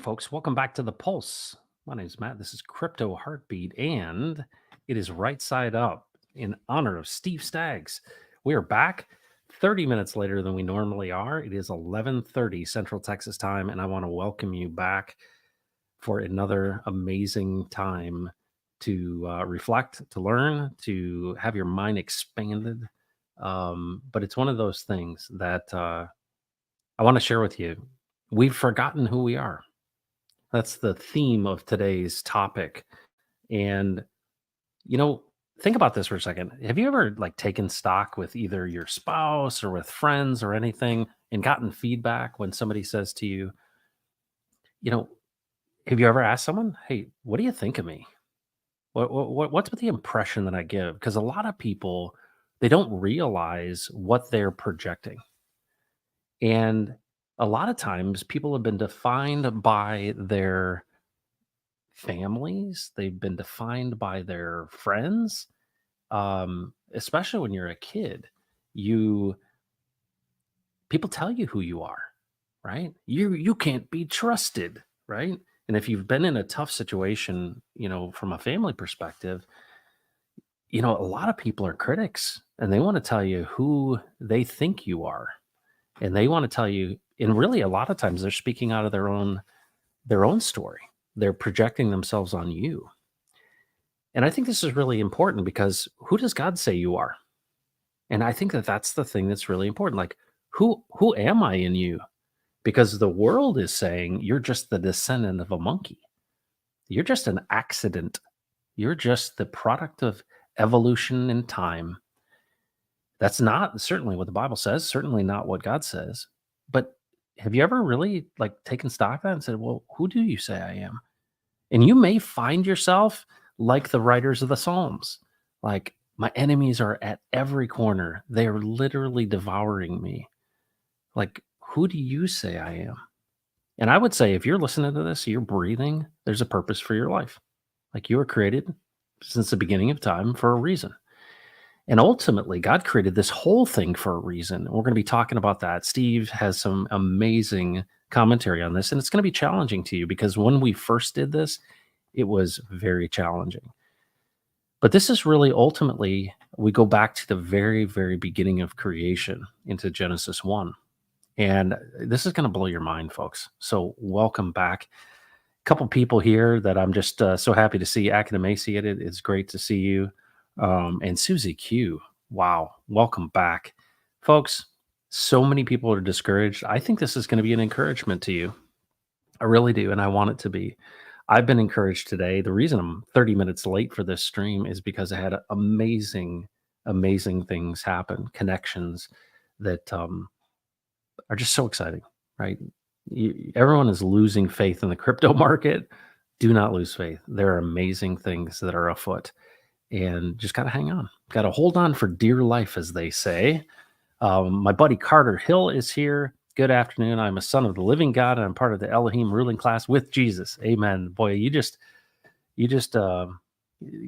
folks. Welcome back to the Pulse. My name is Matt. This is Crypto Heartbeat, and it is Right Side Up in honor of Steve Staggs. We are back 30 minutes later than we normally are. It is 11:30 Central Texas time, and I want to welcome you back for another amazing time to reflect, to learn, to have your mind expanded. But it's one of those things that I want to share with you. We've forgotten who we are. That's the theme of today's topic. And, you know, think about this for a second. Have you ever like taken stock with either your spouse or with friends or anything and gotten feedback when somebody says to you, you know, have you ever asked someone, "Hey, what do you think of me? What's with the impression that I give?" Because a lot of people, they don't realize what they're projecting. And a lot of times people have been defined by their families, they've been defined by their friends, especially when you're a kid. You People tell you who you are, right? You can't be trusted, right? And if you've been in a tough situation, from a family perspective, a lot of people are critics and they want to tell you who they think you are. And they want to tell you, and really a lot of times they're speaking out of their own story. They're projecting themselves on you. And I think this is really important because who does God say you are? And I think that that's the thing that's really important. Like, who am I in you? Because the world is saying you're just the descendant of a monkey. You're just an accident. You're just the product of evolution and time. That's not certainly what the Bible says, certainly not what God says. But have you ever really like taken stock of that and said, well, who do you say I am? And you may find yourself like the writers of the Psalms, like my enemies are at every corner. They are literally devouring me. Like, who do you say I am? And I would say if you're listening to this, you're breathing, there's a purpose for your life. Like you were created since the beginning of time for a reason. And ultimately, God created this whole thing for a reason. We're going to be talking about that. Steve has some amazing commentary on this, and it's going to be challenging to you because when we first did this, it was very challenging. But this is really ultimately, we go back to the very, very beginning of creation into Genesis 1. And this is going to blow your mind, folks. So welcome back. A couple people here that I'm just so happy to see. Akin Emaciated, it's great to see you. And Susie Q, wow, welcome back. Folks, so many people are discouraged. I think this is going to be an encouragement to you. I really do, and I want it to be. I've been encouraged today. The reason I'm 30 minutes late for this stream is because I had amazing, amazing things happen, connections that are just so exciting, right? Everyone is losing faith in the crypto market. Do not lose faith. There are amazing things that are afoot, and just got to hang on. Got to hold on for dear life, as they say. My buddy Carter Hill is here. Good afternoon. I'm a son of the living God, and I'm part of the Elohim ruling class with Jesus. Amen. Boy, you just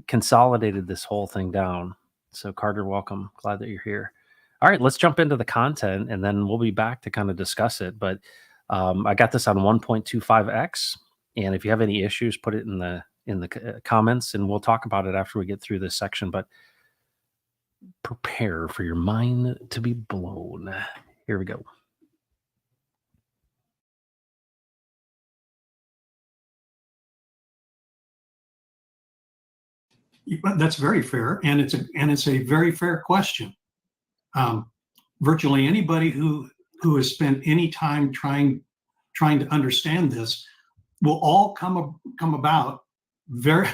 consolidated this whole thing down. So Carter, welcome. Glad that you're here. All right, let's jump into the content, and then we'll be back to kind of discuss it. But I got this on 1.25x, and if you have any issues, put it in the comments, and we'll talk about it after we get through this section. But prepare for your mind to be blown. Here we go. That's very fair, and it's a very fair question. Virtually anybody who has spent any time trying to understand this will all come about very.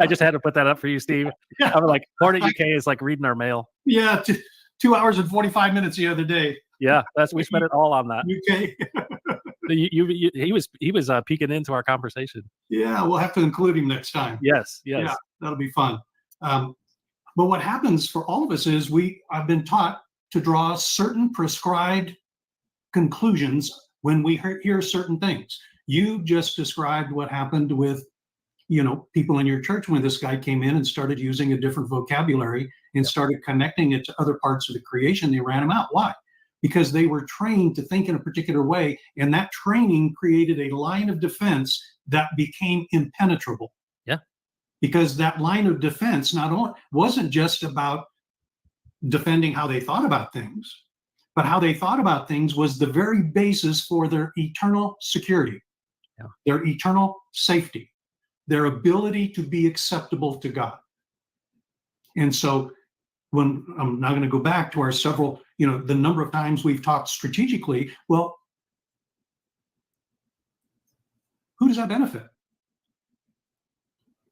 I just had to put that up for you, Steve. Yeah. I was like, Hornet UK is like reading our mail. Yeah, 2 hours and 45 minutes the other day. Yeah, we spent it all on that. UK. He was peeking into our conversation. Yeah, we'll have to include him next time. Yes. Yeah, that'll be fun. But what happens for all of us is I've been taught to draw certain prescribed conclusions when we hear certain things. You just described what happened with, people in your church when this guy came in and started using a different vocabulary and started connecting it to other parts of the creation. They ran him out. Why? because they were trained to think in a particular way, and that training created a line of defense that became impenetrable. Yeah. Because that line of defense not only wasn't just about defending how they thought about things, but how they thought about things was the very basis for their eternal security, their eternal safety, their ability to be acceptable to God. And so when I'm now going to go back to our several, the number of times we've talked strategically, well, who does that benefit?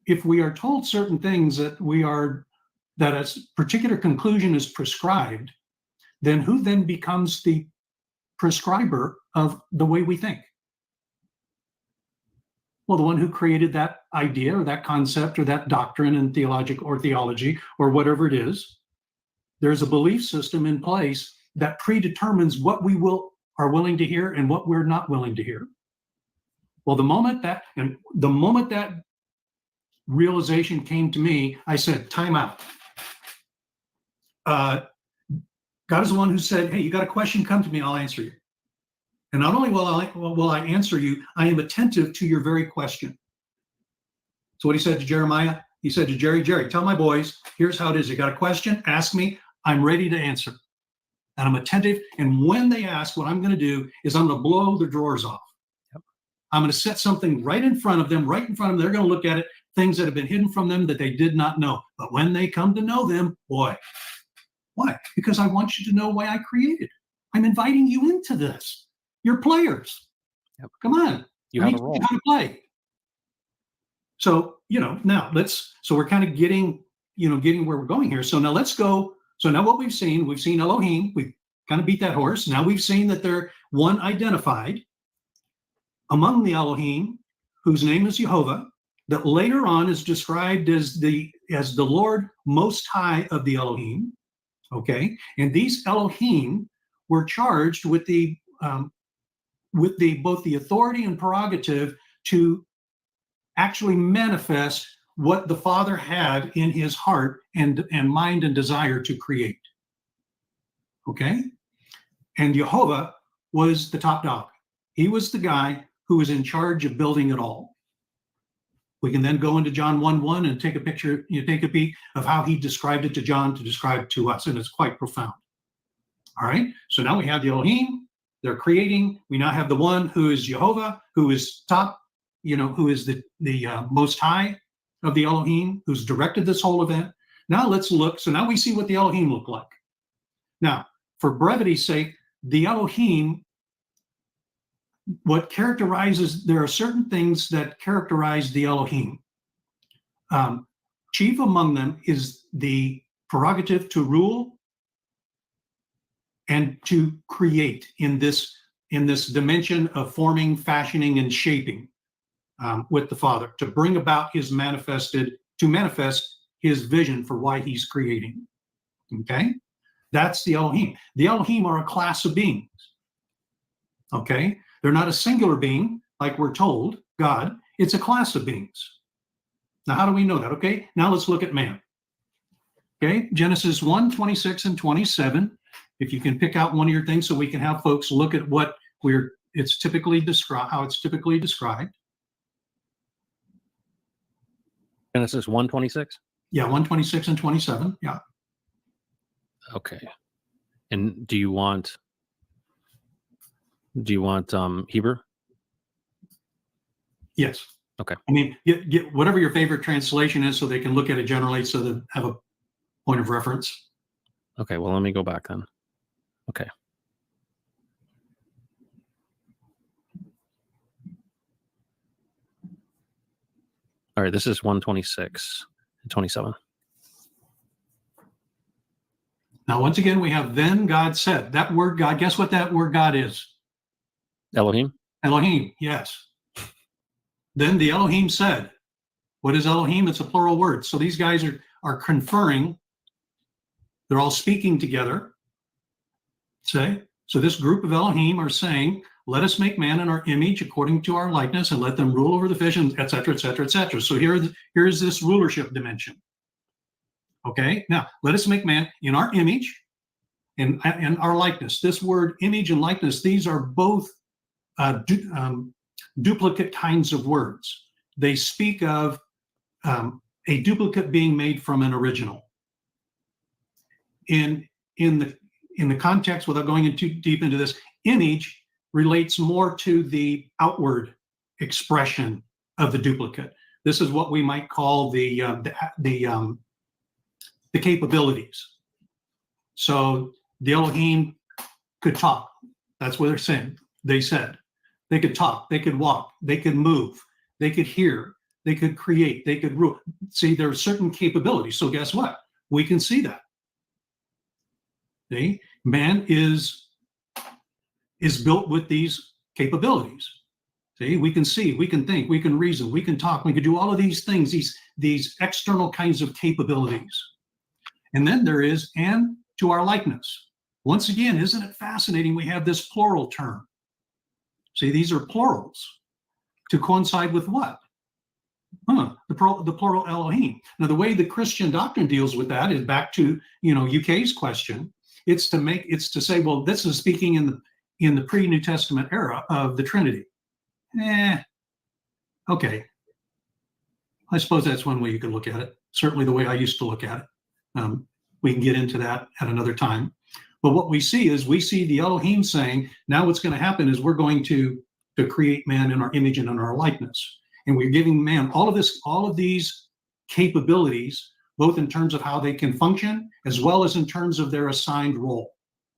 If we are told certain things that a particular conclusion is prescribed, then who then becomes the prescriber of the way we think? Well, the one who created that idea or that concept or that doctrine in theology or whatever it is. There's a belief system in place that predetermines what we are willing to hear and what we're not willing to hear. Well, the moment that realization came to me, I said, time out. God is the one who said, hey, you got a question, come to me, I'll answer you. And not only will I answer you, I am attentive to your very question. So what he said to Jeremiah, he said to Jerry, tell my boys, here's how it is. You got a question, ask me, I'm ready to answer. And I'm attentive. And when they ask, what I'm going to do is I'm going to blow their drawers off. Yep. I'm going to set something right in front of them. They're going to look at it, things that have been hidden from them that they did not know. But when they come to know them, boy, why? Because I want you to know why I created. I'm inviting you into this. You're players. Yep. Come on. You have a role. How to play. So, now so we're kind of getting where we're going here. So now let's go. So now what we've seen Elohim. We've kind of beat that horse. Now we've seen that they're one identified among the Elohim, whose name is Jehovah, that later on is described as the Lord Most High of the Elohim. Okay. And these Elohim were charged with both the authority and prerogative to actually manifest what the Father had in his heart and mind and desire to create. Okay? And Jehovah was the top dog. He was the guy who was in charge of building it all. We can then go into John 1:1 and take a peek of how he described it to John to describe to us, and it's quite profound. All right? So now we have the Elohim. They're creating. We now have the one who is Jehovah, who is top, who is the Most High of the Elohim, who's directed this whole event. Now let's look. So now we see what the Elohim look like. Now, for brevity's sake, the Elohim, there are certain things that characterize the Elohim. Chief among them is the prerogative to rule and to create in this dimension of forming, fashioning, and shaping with the Father, to bring about manifest his vision for why he's creating. Okay? That's the Elohim. The Elohim are a class of beings. Okay? They're not a singular being, like we're told, God. It's a class of beings. Now, how do we know that? Okay, now let's look at man. Okay, Genesis 1:26 and 27. If you can pick out one of your things so we can have folks look at how it's typically described. Genesis 1:26? Yeah, 1:26 and 27. Yeah. Okay. And do you want Hebrew? Yes. Okay. I mean, get whatever your favorite translation is so they can look at it generally so they have a point of reference. Okay, well, let me go back then. Okay. All right, this is 1:26 and 27. Now, once again, we have then God said. That word God, guess what that word God is? Elohim? Elohim, yes. Then the Elohim said. What is Elohim? It's a plural word. So these guys are conferring. They're all speaking together. So this group of Elohim are saying, let us make man in our image according to our likeness and let them rule over the fish, and et cetera, et cetera, et cetera. So here's this rulership dimension. Okay, now let us make man in our image and our likeness. This word image and likeness, these are both duplicate kinds of words. They speak of a duplicate being made from an original. In the context, without going in too deep into this, image relates more to the outward expression of the duplicate. This is what we might call the capabilities. So the Elohim could talk. That's what they're saying. They said they could talk, they could walk, they could move, they could hear, they could create, they could rule. See, there are certain capabilities. So guess what? We can see that. See, man is built with these capabilities. See, we can see, we can think, we can reason, we can talk, we can do all of these things, these external kinds of capabilities. And then there is, and to our likeness. Once again, isn't it fascinating? We have this plural term. See, these are plurals to coincide with what? The plural Elohim. Now, the way the Christian doctrine deals with that is back to, UK's question. It's to say, well, this is speaking in the pre-New Testament era of the Trinity. Okay. I suppose that's one way you could look at it. Certainly the way I used to look at it. We can get into that at another time. But what we see the Elohim saying, now what's going to happen is we're going to create man in our image and in our likeness. And we're giving man all of these capabilities, both in terms of how they can function, as well as in terms of their assigned role,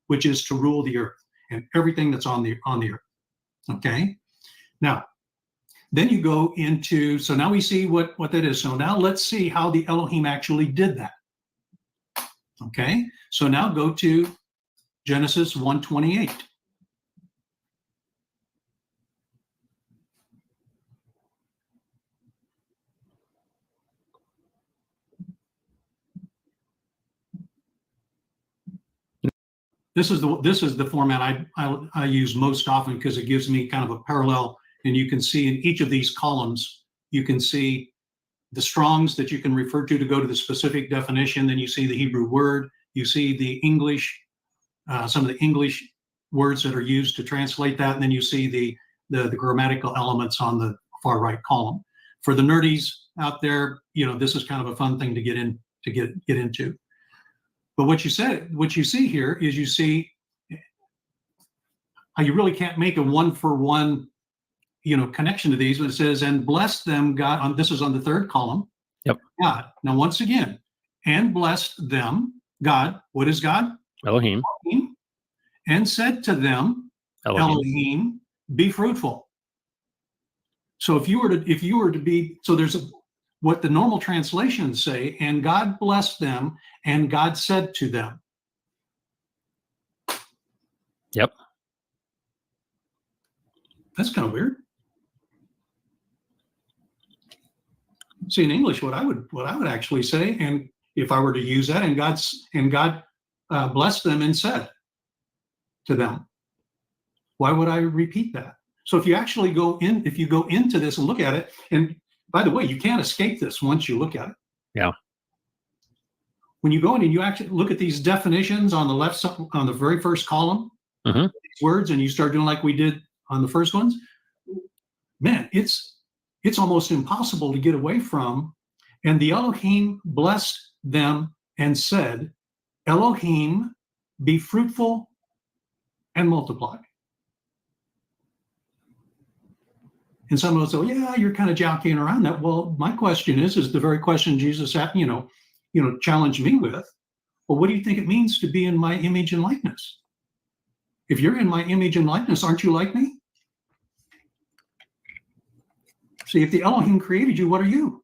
which is to rule the earth and everything that's on the earth. Okay? Now, then you go into, so now we see what that is. So now let's see how the Elohim actually did that. Okay? So now go to Genesis 1:28. This is the format I use most often because it gives me kind of a parallel, and you can see in each of these columns, you can see the Strongs that you can refer to go to the specific definition. Then you see the Hebrew word, you see the English, some of the English words that are used to translate that, and then you see the grammatical elements on the far right column. For the nerdies out there, this is kind of a fun thing to get into. But what you see here is you see how you really can't make a one-for-one, connection to these. But it says, and blessed them God. This is on the third column. Yep. God. Now, once again, and blessed them God. What is God? Elohim. And said to them, Elohim, be fruitful. So if you were to be, so there's what the normal translations say, and God blessed them, and God said to them. Yep. That's kind of weird. See, in English, what I would actually say, and if I were to use that, and God blessed them and said to them. Why would I repeat that? So if you actually go into this and look at it, and by the way, you can't escape this once you look at it. Yeah. When you go in and you actually look at these definitions on the left, on the very first column, these words, and you start doing like we did on the first ones, man, it's almost impossible to get away from. And the Elohim blessed them and said, Elohim, be fruitful and multiply. And some will say, well, yeah, you're kind of jockeying around that. Well, my question is the very question Jesus challenged me with. Well, what do you think it means to be in my image and likeness? If you're in my image and likeness, aren't you like me? See, if the Elohim created you, what are you?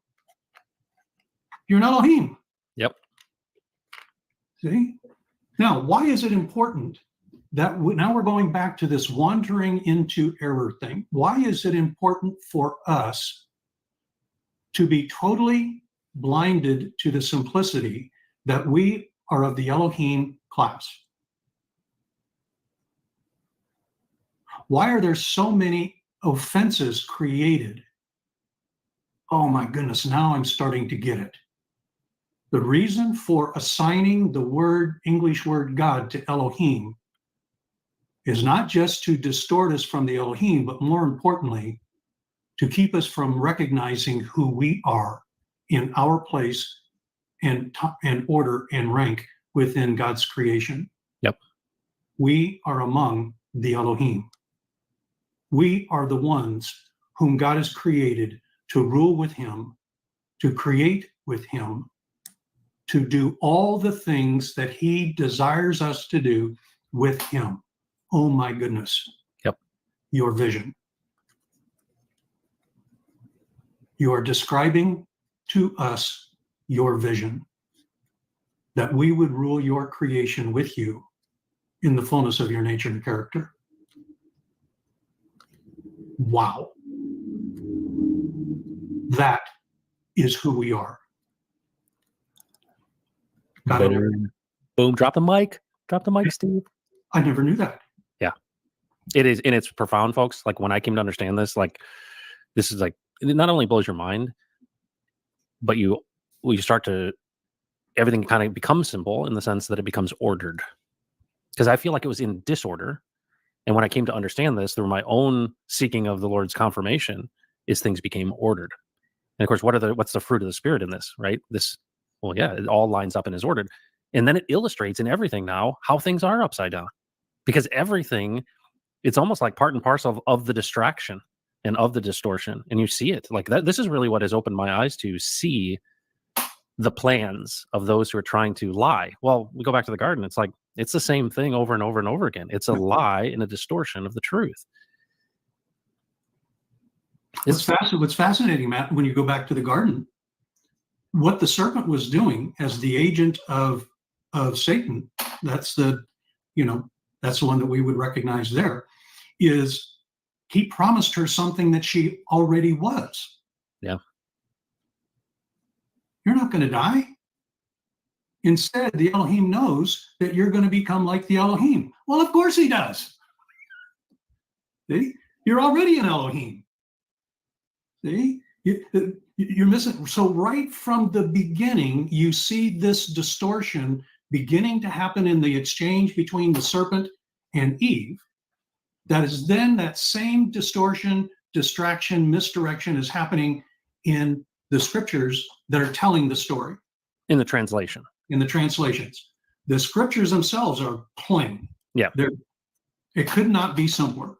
You're an Elohim. Yep. See? Now, why is it important that now we're going back to this wandering into error thing? Why is it important for us to be totally blinded to the simplicity that we are of the Elohim class? Why are there so many offenses created? Oh my goodness, now I'm starting to get it. The reason for assigning the English word God to Elohim is not just to distort us from the Elohim, but more importantly, to keep us from recognizing who we are in our place and order and rank within God's creation. Yep. We are among the Elohim. We are the ones whom God has created to rule with him, to create with him, to do all the things that he desires us to do with him. Oh my goodness. Yep. Your vision. You are describing to us your vision, that we would rule your creation with you in the fullness of your nature and character. Wow. That is who we are. Boom. Drop the mic. Drop the mic, Steve. I never knew that. Yeah. It is, and it's profound, folks. Like when I came to understand this, like this is like, it not only blows your mind, but you start to, everything kind of becomes simple in the sense that it becomes ordered. Because I feel like it was in disorder. And when I came to understand this through my own seeking of the Lord's confirmation, is things became ordered. And of course, what's the fruit of the Spirit in this, right? Well, yeah, it all lines up and is ordered. And then it illustrates in everything now how things are upside down. Because everything, it's almost like part and parcel of the distraction and of the distortion. And you see it like that. This is really what has opened my eyes to see the plans of those who are trying to lie. Well, we go back to the garden. It's like, it's the same thing over and over and over again. It's a lie and a distortion of the truth. What's fascinating, Matt, when you go back to the garden, what the serpent was doing as the agent of Satan, that's the one that we would recognize there, is he promised her something that she already was. Yeah. You're not going to die. Instead, the Elohim knows that you're going to become like the Elohim. Well, of course he does. See? You're already an Elohim. See? You're missing. So right from the beginning, you see this distortion beginning to happen in the exchange between the serpent and Eve. That is then that same distortion, distraction, misdirection is happening in the scriptures that are telling the story. In the translation. In the translations. The scriptures themselves are plain. Yeah. It could not be simpler.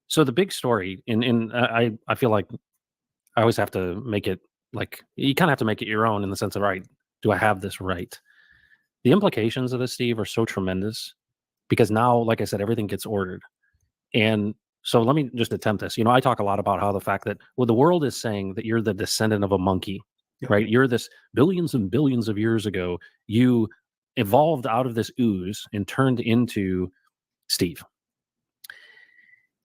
So the big story, I feel like I always have to make it like, you kind of have to make it your own in the sense of, right, do I have this right? The implications of this, Steve, are so tremendous because now, like I said, everything gets ordered. And so let me just attempt this. I talk a lot about how the fact that, well, the world is saying that you're the descendant of a monkey, right? You're this billions and billions of years ago, you evolved out of this ooze and turned into Steve.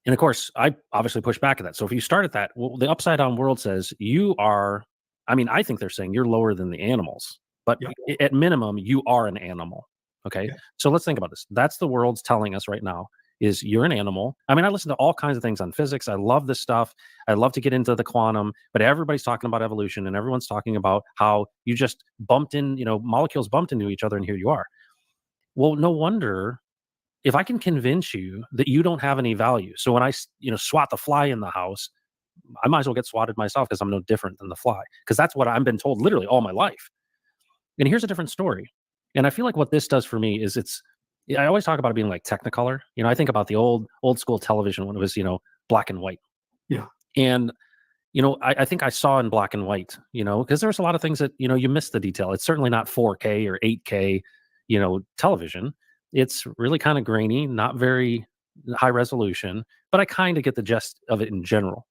And of course, I obviously push back at that. So if you start at that, well, the upside down world says you are, I think they're saying you're lower than the animals, but at minimum, you are an animal. Okay. Yeah. So let's think about this. That's the world's telling us right now is you're an animal. I listen to all kinds of things on physics. I love this stuff. I love to get into the quantum, but everybody's talking about evolution and everyone's talking about how you just bumped in, molecules bumped into each other and here you are. Well, no wonder if I can convince you that you don't have any value. So when I, swat the fly in the house, I might as well get swatted myself because I'm no different than the fly. Because that's what I've been told literally all my life. And here's a different story. And I feel like what this does for me is I always talk about it being like Technicolor. I think about the old school television when it was, black and white. Yeah. And, I think I saw in black and white, because there's a lot of things that, you miss the detail. It's certainly not 4K or 8K, television. It's really kind of grainy, not very high resolution, but I kind of get the gist of it in general.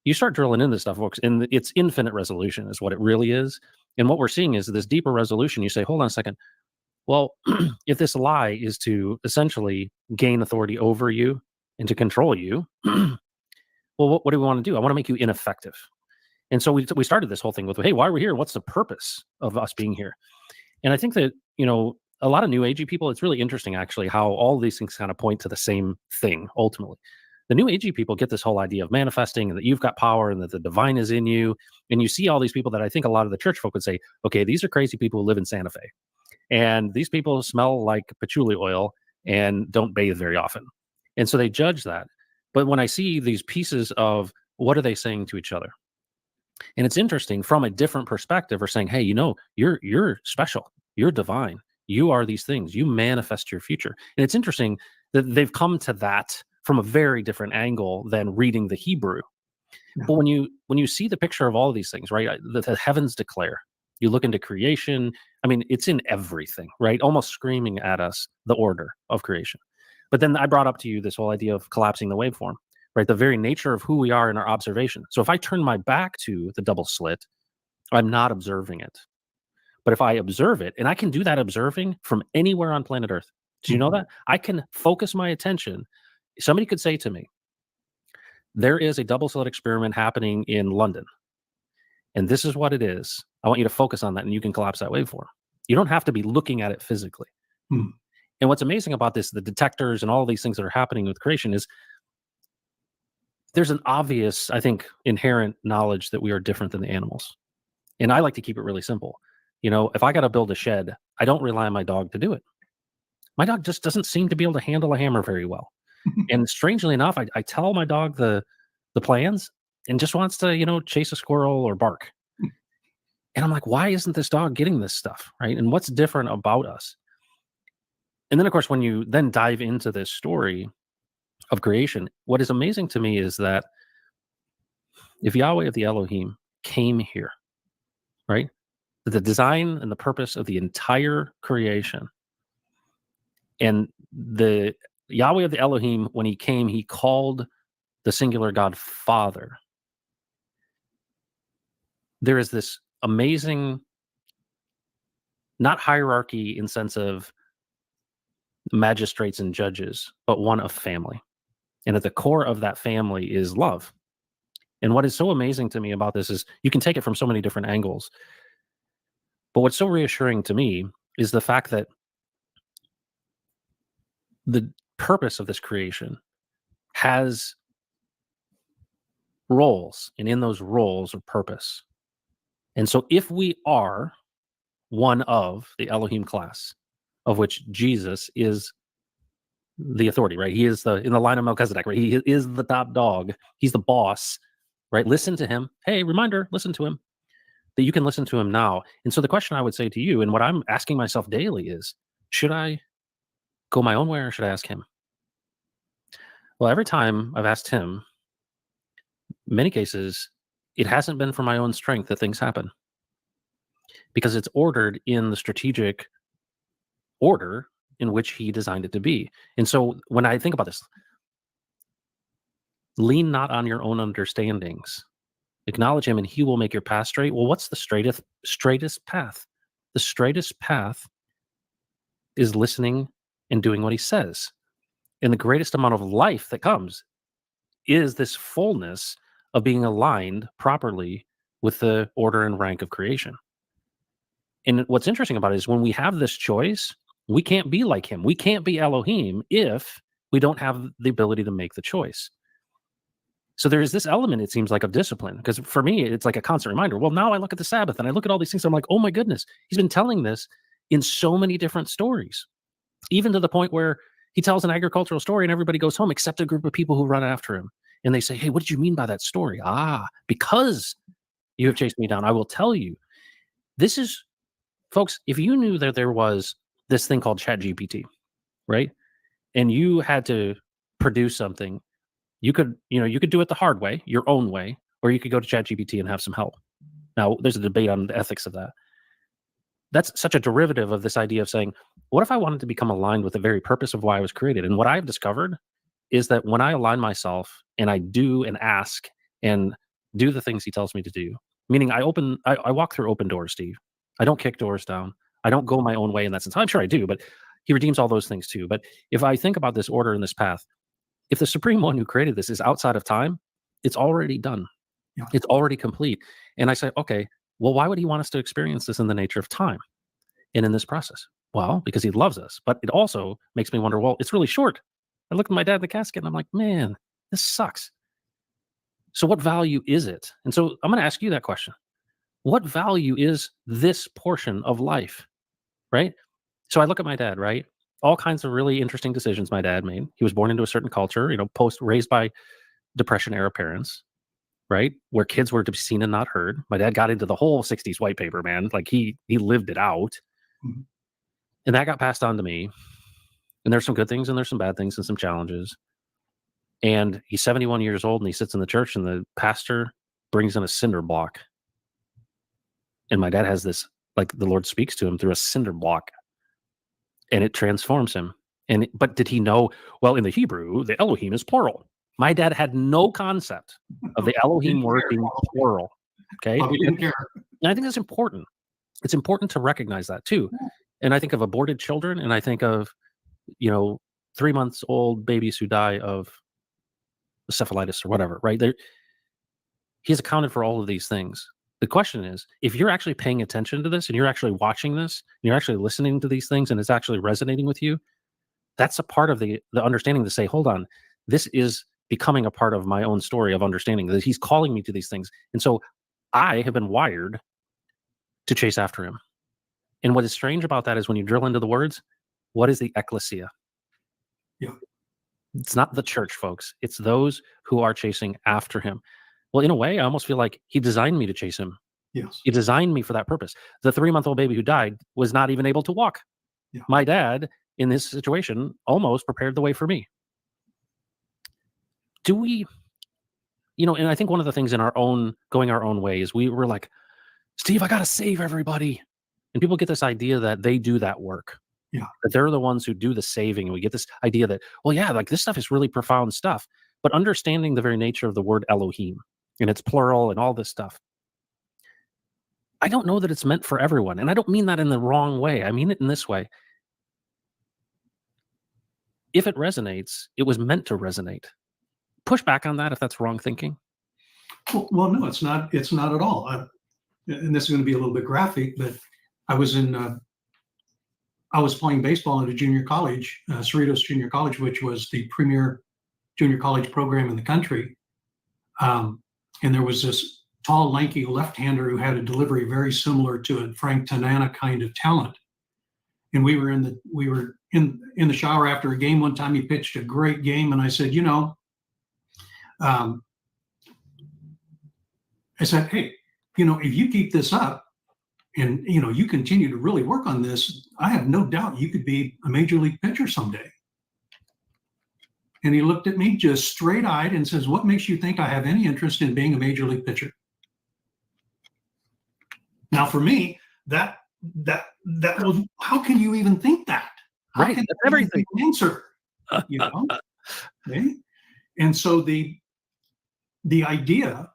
You start drilling into this stuff, folks, and it's infinite resolution is what it really is. And what we're seeing is this deeper resolution. You say, hold on a second. Well, if this lie is to essentially gain authority over you and to control you, well, what do we want to do? I want to make you ineffective. And so we started this whole thing with, hey, why are we here? What's the purpose of us being here? And I think that, a lot of new agey people, it's really interesting actually how all these things kind of point to the same thing ultimately. The New Agey people get this whole idea of manifesting and that you've got power and that the divine is in you. And you see all these people that I think a lot of the church folk would say, okay, these are crazy people who live in Santa Fe. And these people smell like patchouli oil and don't bathe very often. And so they judge that. But when I see these pieces of what are they saying to each other? And it's interesting from a different perspective, or saying, hey, you're special, you're divine, you are these things, you manifest your future. And it's interesting that they've come to that from a very different angle than reading the Hebrew. Yeah. But when you see the picture of all of these things, right, the heavens declare, you look into creation, I mean, it's in everything, right? Almost screaming at us the order of creation. But then I brought up to you this whole idea of collapsing the waveform, right? The very nature of who we are in our observation. So if I turn my back to the double slit, I'm not observing it. But if I observe it, and I can do that observing from anywhere on planet Earth. Do you know that? I can focus my attention. Somebody could say to me, there is a double slit experiment happening in London, and this is what it is. I want you to focus on that, and you can collapse that waveform. You don't have to be looking at it physically. Hmm. And what's amazing about this, the detectors and all these things that are happening with creation, is there's an obvious, I think, inherent knowledge that we are different than the animals. And I like to keep it really simple. If I got to build a shed, I don't rely on my dog to do it. My dog just doesn't seem to be able to handle a hammer very well. And strangely enough, I tell my dog the plans and just wants to, chase a squirrel or bark. And I'm like, why isn't this dog getting this stuff? Right. And what's different about us? And then, of course, when you then dive into this story of creation, what is amazing to me is that if Yahweh of the Elohim came here, right, the design and the purpose of the entire creation, and the Yahweh of the Elohim, when he came, he called the singular God Father. There is this amazing, not hierarchy in sense of magistrates and judges, but one of family. And at the core of that family is love. And what is so amazing to me about this is you can take it from so many different angles. But what's so reassuring to me is the fact that the purpose of this creation has roles, and in those roles are purpose. And so if we are one of the Elohim class, of which Jesus is the authority, right? He is in the line of Melchizedek, right? He is the top dog. He's the boss, right? Listen to him. Hey, reminder, listen to him. That you can listen to him now. And so the question I would say to you, and what I'm asking myself daily is, should I go my own way or should I ask him? Well, every time I've asked him, many cases, it hasn't been for my own strength that things happen, because it's ordered in the strategic order in which he designed it to be. And so when I think about this, lean not on your own understandings, acknowledge him and he will make your path straight. Well, what's the straightest path? The straightest path is listening and doing what he says. And the greatest amount of life that comes is this fullness of being aligned properly with the order and rank of creation. And what's interesting about it is when we have this choice, we can't be like him. We can't be Elohim if we don't have the ability to make the choice. So there is this element, it seems like, of discipline. Because for me, it's like a constant reminder. Well, now I look at the Sabbath and I look at all these things. I'm like, oh my goodness, he's been telling this in so many different stories, even to the point where he tells an agricultural story and everybody goes home except a group of people who run after him. And they say, hey, what did you mean by that story? Because you have chased me down, I will tell you. This is, folks, if you knew that there was this thing called ChatGPT, right? And you had to produce something, you could do it the hard way, your own way, or you could go to ChatGPT and have some help. Now, there's a debate on the ethics of that. That's such a derivative of this idea of saying, what if I wanted to become aligned with the very purpose of why I was created? And what I've discovered is that when I align myself and I do and ask and do the things he tells me to do, meaning I walk through open doors, Steve. I don't kick doors down. I don't go my own way in that sense. I'm sure I do, but he redeems all those things too. But if I think about this order and this path, if the Supreme One who created this is outside of time, it's already done. Yeah. It's already complete. And I say, okay, well, why would he want us to experience this in the nature of time and in this process? Well, because he loves us. But it also makes me wonder, well, it's really short. I looked at my dad in the casket and I'm like, man, This sucks. So what value is it? And so I'm going to ask you that question. What value is this portion of life? Right? So I look at my dad, right? All kinds of really interesting decisions my dad made. He was born into a certain culture, raised by Depression era parents, right? Where kids were to be seen and not heard. My dad got into the whole 60s white paper, man. Like he lived it out. Mhm. And that got passed on to me. And there's some good things and there's some bad things and some challenges. And he's 71 years old and he sits in the church and the pastor brings in a cinder block. And my dad has this, like the Lord speaks to him through a cinder block and it transforms him. But did he know, well, in the Hebrew, the Elohim is plural. My dad had no concept of the Elohim word being plural. Okay. Well, we didn't care. And I think that's important. It's important to recognize that too. And I think of aborted children and I think of, 3 months old babies who die of encephalitis or whatever, right? He's accounted for all of these things. The question is, if you're actually paying attention to this and you're actually watching this, and you're actually listening to these things and it's actually resonating with you, that's a part of the understanding to say, hold on, this is becoming a part of my own story of understanding that he's calling me to these things. And so I have been wired to chase after him. And what is strange about that is when you drill into the words, what is the ecclesia? Yeah. It's not the church, folks. It's those who are chasing after him. Well, in a way, I almost feel like he designed me to chase him. Yes. He designed me for that purpose. The 3-month-old baby who died was not even able to walk. Yeah. My dad, in this situation, almost prepared the way for me. Do we, and I think one of the things in going our own ways, we were like, Steve, I got to save everybody. And people get this idea that they do that work. Yeah. That they're the ones who do the saving. And we get this idea that, well, yeah, like this stuff is really profound stuff. But understanding the very nature of the word Elohim and it's plural and all this stuff, I don't know that it's meant for everyone. And I don't mean that in the wrong way. I mean it in this way. If it resonates, it was meant to resonate. Push back on that if that's wrong thinking. Well, no, it's not. It's not at all. And this is going to be a little bit graphic, but I was playing baseball at a junior college, Cerritos Junior College, which was the premier junior college program in the country. And there was this tall, lanky left-hander who had a delivery very similar to a Frank Tanana kind of talent. And we were in the shower after a game one time. He pitched a great game, and I said, I said, hey, if you keep this up and, you continue to really work on this, I have no doubt you could be a major league pitcher someday. And he looked at me just straight-eyed and says, what makes you think I have any interest in being a major league pitcher? Now, for me, that was, how can you even think that? How Right. can That's that everything. be an answer? Okay? And so the idea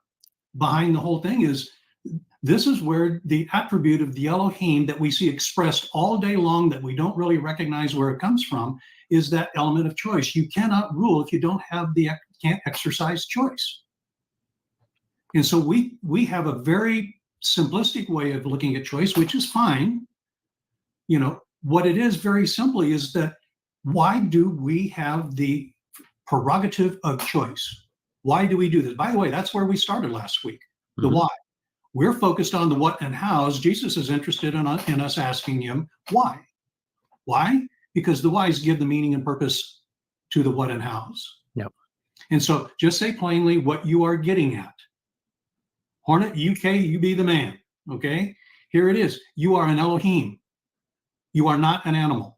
behind the whole thing is this is where the attribute of the Elohim that we see expressed all day long that we don't really recognize where it comes from is that element of choice. You cannot rule if you can't exercise choice. And so we have a very simplistic way of looking at choice, which is fine. What it is very simply is that why do we have the prerogative of choice? Why do we do this? By the way, that's where we started last week, the why. We're focused on the what and hows. Jesus is interested in us asking him why. Why? Because the whys give the meaning and purpose to the what and hows. Yep. And so just say plainly what you are getting at. Hornet, UK, you be the man. Okay? Here it is. You are an Elohim. You are not an animal.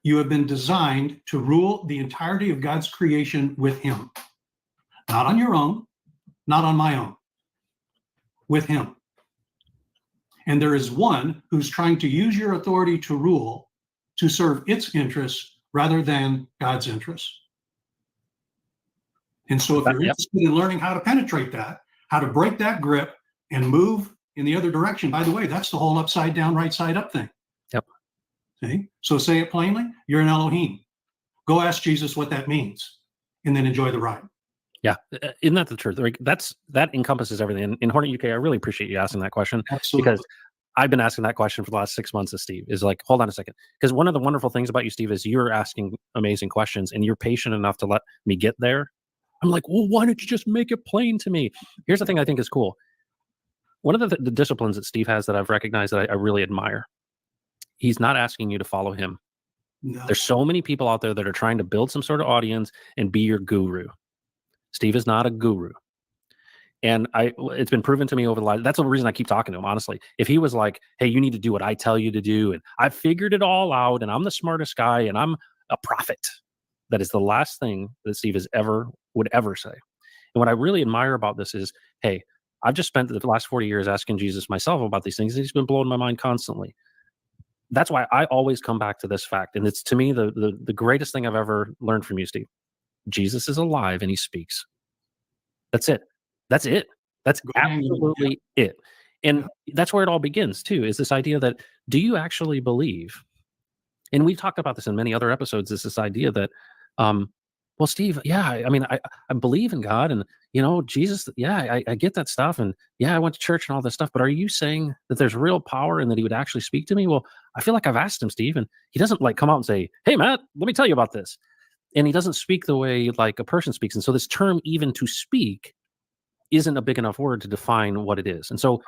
You have been designed to rule the entirety of God's creation with him. Not on your own, not on my own. With him. And there is one who's trying to use your authority to rule to serve its interests rather than God's interests. And so if you're interested in learning how to penetrate that, how to break that grip and move in the other direction, by the way, that's the whole upside down, right side up thing. Yep. See? So say it plainly, you're an Elohim. Go ask Jesus what that means and then enjoy the ride. Yeah, isn't that the truth? Like that encompasses everything. In Hornet UK, I really appreciate you asking that question. Absolutely. Because I've been asking that question for the last 6 months of Steve, is like, hold on a second. Because one of the wonderful things about you, Steve, is you're asking amazing questions and you're patient enough to let me get there. I'm like, well, why don't you just make it plain to me? Here's the thing I think is cool. One of the disciplines that Steve has that I've recognized that I really admire, he's not asking you to follow him. No. There's so many people out there that are trying to build some sort of audience and be your guru. Steve is not a guru. And it's been proven to me over the last, that's the reason I keep talking to him, honestly. If he was like, hey, you need to do what I tell you to do, and I figured it all out, and I'm the smartest guy, and I'm a prophet, that is the last thing that Steve would ever say. And what I really admire about this is, hey, I've just spent the last 40 years asking Jesus myself about these things, and he's been blowing my mind constantly. That's why I always come back to this fact. And it's, to me, the greatest thing I've ever learned from you, Steve. Jesus is alive and he speaks. That's it. That's it. That's absolutely it. And that's where it all begins, too, is this idea that, do you actually believe? And we've talked about this in many other episodes, is this idea that, well, Steve, yeah, I mean, I believe in God and, Jesus, yeah, I get that stuff. And yeah, I went to church and all this stuff, but are you saying that there's real power and that he would actually speak to me? Well, I feel like I've asked him, Steve, and he doesn't like come out and say, hey, Matt, let me tell you about this. And he doesn't speak the way like a person speaks. And so this term, even to speak, isn't a big enough word to define what it is. And so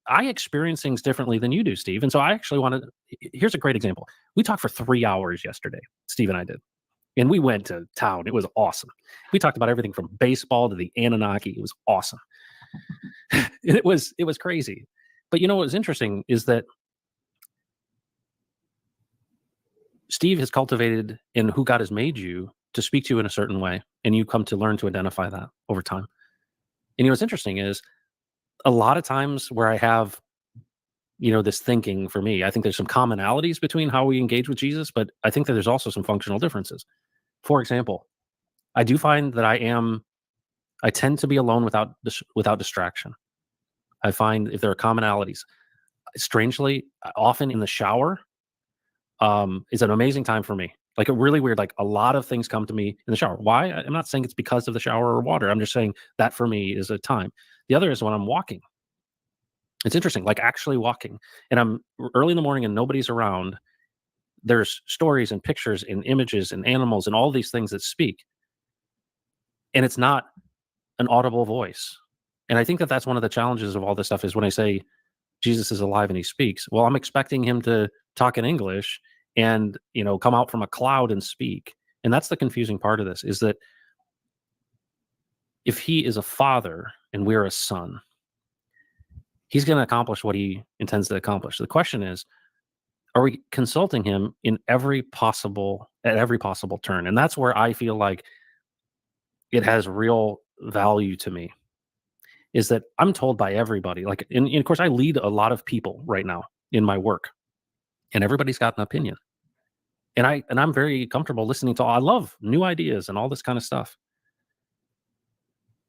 I experience things differently than you do, Steve. And so I actually here's a great example. We talked for 3 hours yesterday, Steve and I did. And we went to town. It was awesome. We talked about everything from baseball to the Anunnaki. It was awesome. It was crazy. But what was interesting is that Steve has cultivated in who God has made you to speak to you in a certain way. And you come to learn to identify that over time. And what's interesting is a lot of times where I have, this thinking for me, I think there's some commonalities between how we engage with Jesus, but I think that there's also some functional differences. For example, I do find that I tend to be alone without distraction. I find if there are commonalities, strangely, often in the shower is an amazing time for me. Like a really weird, like a lot of things come to me in the shower. Why? I'm not saying it's because of the shower or water. I'm just saying that for me is a time. The other is when I'm walking. It's interesting, like actually walking. And I'm early in the morning and nobody's around. There's stories and pictures and images and animals and all these things that speak. And it's not an audible voice. And I think that that's one of the challenges of all this stuff is when I say Jesus is alive and he speaks. Well, I'm expecting him to talk in English and come out from a cloud and speak. And that's the confusing part of this, is that if he is a father and we're a son, he's going to accomplish what he intends to accomplish. The question is, are we consulting him at every possible turn? And that's where I feel like it has real value to me, is that I'm told by everybody, like, and of course I lead a lot of people right now in my work, and everybody's got an opinion. And I'm very comfortable listening to I love new ideas and all this kind of stuff.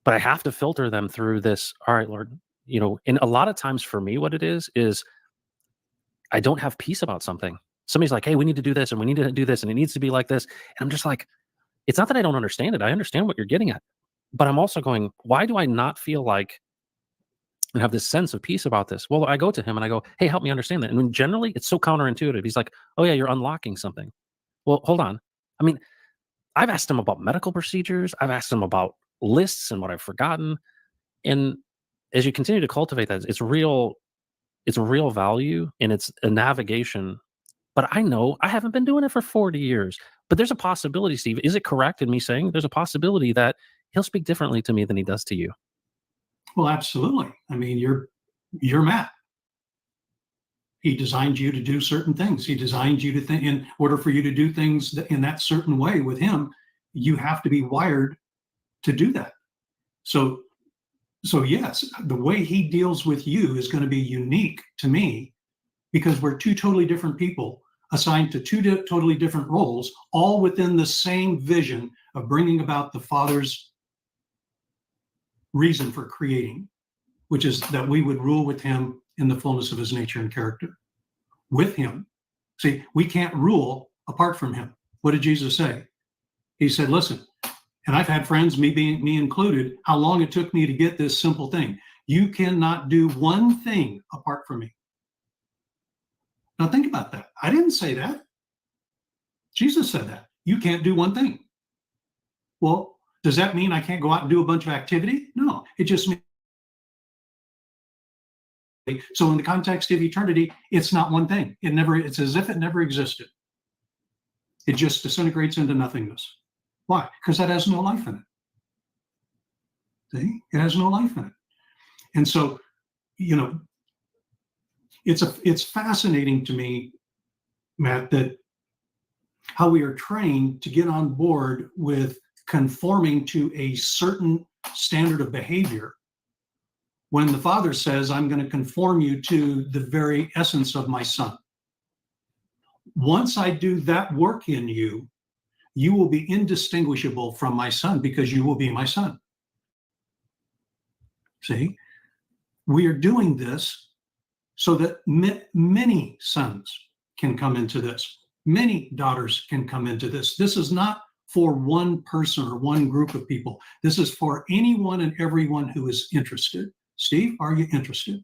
But I have to filter them through this, all right, Lord, and a lot of times for me, what it is I don't have peace about something. Somebody's like, hey, we need to do this and we need to do this and it needs to be like this. And I'm just like, it's not that I don't understand it. I understand what you're getting at. But I'm also going, why do I not feel like and have this sense of peace about this? Well, I go to him and I go, hey, help me understand that. And when generally it's so counterintuitive. He's like, oh yeah, you're unlocking something. Well, hold on. I mean, I've asked him about medical procedures. I've asked him about lists and what I've forgotten. And as you continue to cultivate that, it's a real value and it's a navigation. But I know I haven't been doing it for 40 years. But there's a possibility, Steve. Is it correct in me saying there's a possibility that he'll speak differently to me than he does to you? Well, absolutely. I mean, you're Matt. He designed you to do certain things. He designed you to think. In order for you to do things in that certain way with him, you have to be wired to do that. So yes, the way he deals with you is going to be unique to me because we're two totally different people assigned to two totally different roles, all within the same vision of bringing about the Father's reason for creating, which is that we would rule with him in the fullness of his nature and character. With him. See, we can't rule apart from him. What did Jesus say? He said, listen, and I've had friends, me included, how long it took me to get this simple thing. You cannot do one thing apart from me. Now think about that. I didn't say that. Jesus said that. You can't do one thing. Well, does that mean I can't go out and do a bunch of activity? No, it just means. So in the context of eternity, it's not one thing. It's as if it never existed. It just disintegrates into nothingness. Why? Because that has no life in it. See? It has no life in it. And so, it's fascinating to me, Matt, that how we are trained to get on board with conforming to a certain standard of behavior when the Father says, I'm going to conform you to the very essence of my Son. Once I do that work in you, you will be indistinguishable from my Son because you will be my Son. See, we are doing this so that many sons can come into this. Many daughters can come into this. This is not for one person or one group of people. This is for anyone and everyone who is interested. Steve, are you interested?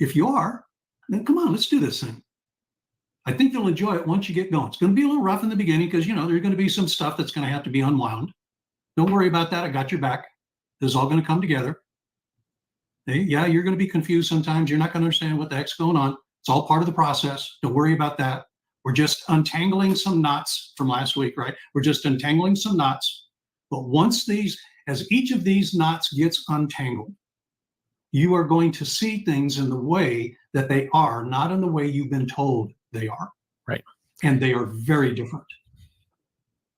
If you are, then come on, let's do this thing. I think you'll enjoy it once you get going. It's going to be a little rough in the beginning because, there's going to be some stuff that's going to have to be unwound. Don't worry about that. I got your back. This is all going to come together. Hey, yeah, you're going to be confused sometimes. You're not going to understand what the heck's going on. It's all part of the process. Don't worry about that. We're just untangling some knots from last week, right? We're just untangling some knots. But as each of these knots gets untangled, you are going to see things in the way that they are, not in the way you've been told they are. Right. And they are very different.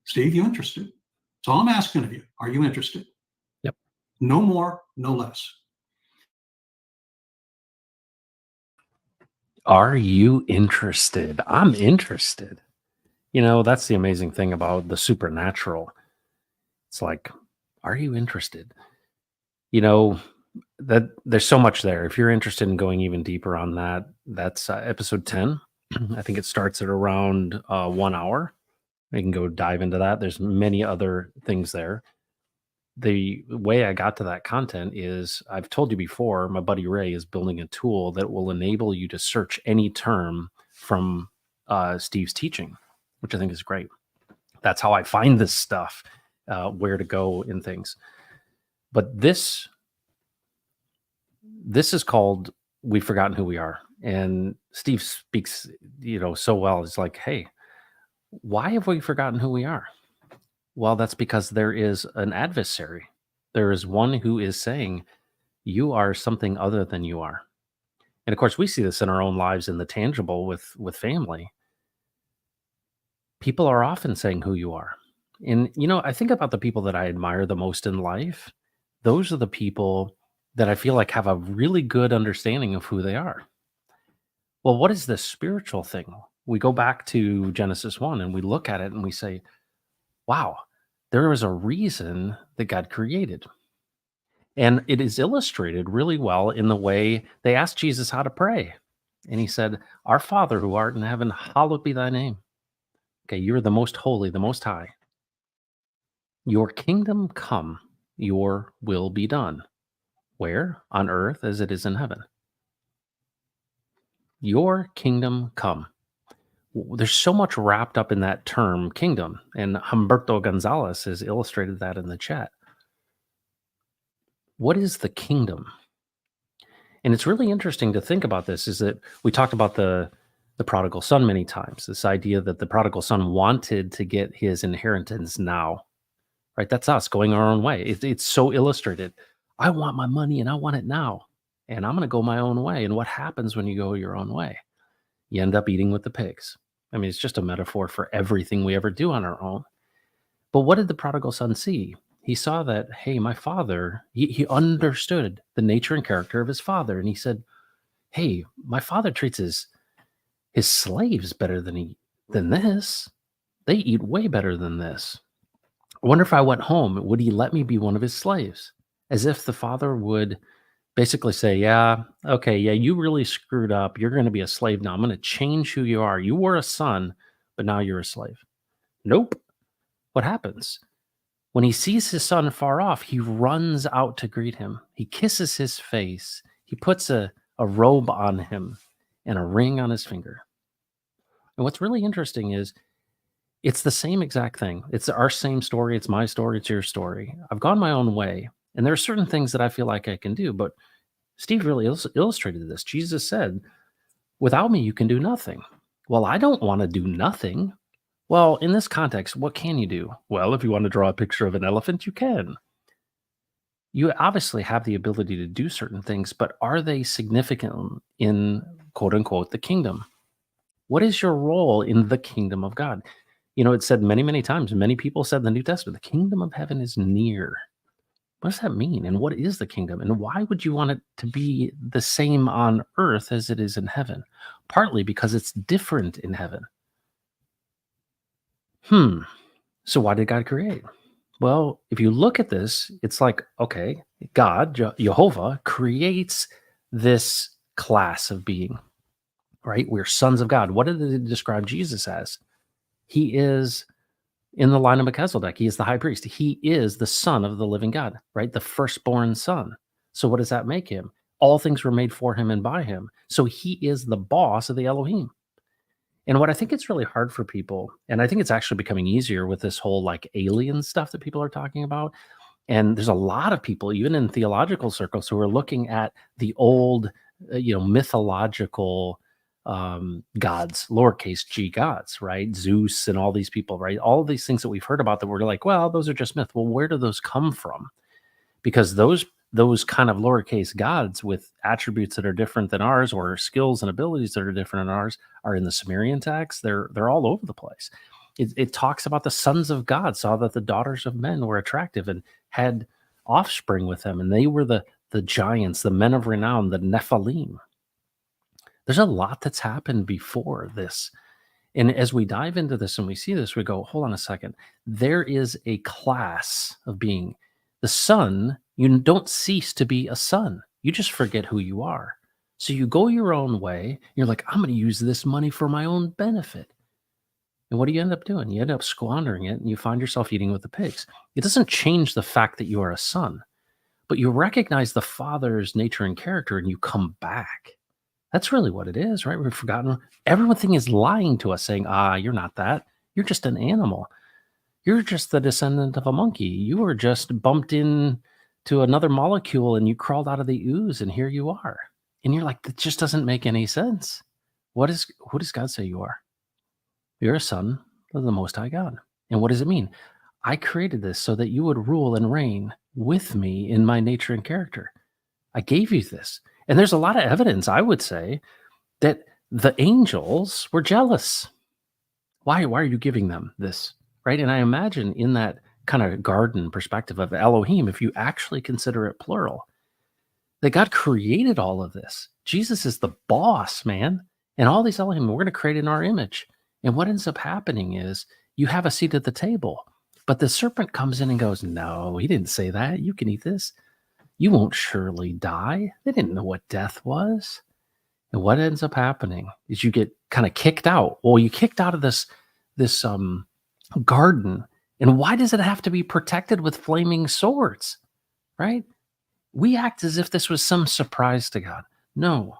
Steve, you interested? That's all I'm asking of you. Are you interested? Yep. No more, no less. Are you interested? I'm interested. That's the amazing thing about the supernatural. It's like, are you interested? That there's so much there. If you're interested in going even deeper on that, that's episode 10. I think it starts at around 1 hour. You can go dive into that. There's many other things there. The way I got to that content is, I've told you before, my buddy Ray is building a tool that will enable you to search any term from Steve's teaching, which I think is great. That's how I find this stuff, where to go in things. But this is called We've Forgotten Who We Are. And Steve speaks, so well. It's like, hey, why have we forgotten who we are? Well, that's because there is an adversary. There is one who is saying, you are something other than you are. And of course, we see this in our own lives in the tangible with family. People are often saying who you are. And, I think about the people that I admire the most in life. Those are the people that I feel like have a really good understanding of who they are. Well, what is this spiritual thing? We go back to Genesis 1 and we look at it and we say, wow, there is a reason that God created. And it is illustrated really well in the way they asked Jesus how to pray. And he said, our Father who art in heaven, hallowed be thy name. Okay, you're the most holy, the most high. Your kingdom come, your will be done. Where? On earth as it is in heaven. Your kingdom come. There's so much wrapped up in that term kingdom, and Humberto Gonzalez has illustrated that in the chat. What is the kingdom? And it's really interesting to think about this, is that we talked about the prodigal son many times, this idea that the prodigal son wanted to get his inheritance now, right? That's us going our own way. It's so illustrated. I want my money and I want it now, and I'm going to go my own way. And what happens when you go your own way? You end up eating with the pigs. I mean, it's just a metaphor for everything we ever do on our own. But what did the prodigal son see? He saw that, hey, my father, he understood the nature and character of his father. And he said, hey, my father treats his slaves better than this. They eat way better than this. I wonder if I went home, would he let me be one of his slaves? As if the father would basically say, yeah, okay, yeah, you really screwed up. You're going to be a slave now. I'm going to change who you are. You were a son, but now you're a slave. Nope. What happens? When he sees his son far off, he runs out to greet him. He kisses his face. He puts a robe on him. and a ring on his finger. And what's really interesting is it's the same exact thing. It's our same story. It's my story. It's your story. I've gone my own way. And there are certain things that I feel like I can do. But Steve really illustrated this. Jesus said, without me, you can do nothing. Well, I don't want to do nothing. Well, in this context, what can you do? Well, if you want to draw a picture of an elephant, you can. You obviously have the ability to do certain things, but are they significant in quote unquote the kingdom? What is your role in the kingdom of God? It's said many, many times, many people said in the New Testament, the kingdom of heaven is near. What does that mean? And what is the kingdom? And why would you want it to be the same on earth as it is in heaven? Partly because it's different in heaven. So why did God create? Well, if you look at this, it's like, okay, God, Jehovah, creates this class of being, right? We're sons of God. What did they describe Jesus as? He is in the line of Melchizedek. He is the high priest. He is the son of the living God, right? The firstborn son. So what does that make him? All things were made for him and by him. So he is the boss of the Elohim. And what I think it's really hard for people, and I think it's actually becoming easier with this whole like alien stuff that people are talking about. And there's a lot of people, even in theological circles, who are looking at the old, mythological gods, lowercase g gods, right? Zeus and all these people, right? All of these things that we've heard about that we're like, well, those are just myth. Well, where do those come from? Because those kind of lowercase gods with attributes that are different than ours, or skills and abilities that are different than ours, are in the Sumerian text. They're all over the place. It talks about the sons of God saw that the daughters of men were attractive and had offspring with them, and they were the giants, the men of renown, the Nephilim. There's a lot that's happened before this. And as we dive into this and we see this, we go, hold on a second. There is a class of being. The son, you don't cease to be a son. You just forget who you are. So you go your own way. You're like, I'm going to use this money for my own benefit. And what do you end up doing? You end up squandering it and you find yourself eating with the pigs. It doesn't change the fact that you are a son, but you recognize the father's nature and character and you come back. That's really what it is, right? We've forgotten. Everything is lying to us, saying, you're not that. You're just an animal. You're just the descendant of a monkey. You were just bumped in to another molecule and you crawled out of the ooze and here you are. And you're like, that just doesn't make any sense. Who does God say you are? You're a son of the Most High God. And what does it mean? I created this so that you would rule and reign with me in my nature and character. I gave you this. And there's a lot of evidence, I would say, that the angels were jealous. Why are you giving them this? Right? And I imagine in that kind of garden perspective of Elohim, if you actually consider it plural, that God created all of this. Jesus is the boss, man. And all these Elohim, we're going to create in our image. And what ends up happening is you have a seat at the table, but the serpent comes in and goes, no, he didn't say that. You can eat this. You won't surely die. They didn't know what death was. And what ends up happening is you get kind of kicked out. Well, you kicked out of this garden. And why does it have to be protected with flaming swords? Right? We act as if this was some surprise to God. No.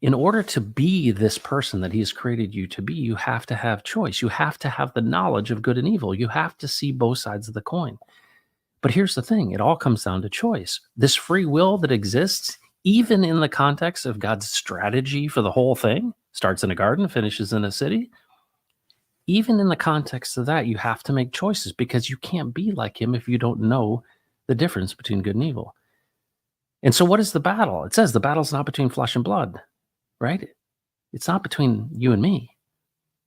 In order to be this person that he has created you to be, you have to have choice. You have to have the knowledge of good and evil. You have to see both sides of the coin. But here's the thing. It all comes down to choice. This free will that exists, even in the context of God's strategy for the whole thing, starts in a garden, finishes in a city. Even in the context of that, you have to make choices because you can't be like him if you don't know the difference between good and evil. And so what is the battle? It says the battle's not between flesh and blood, right? It's not between you and me.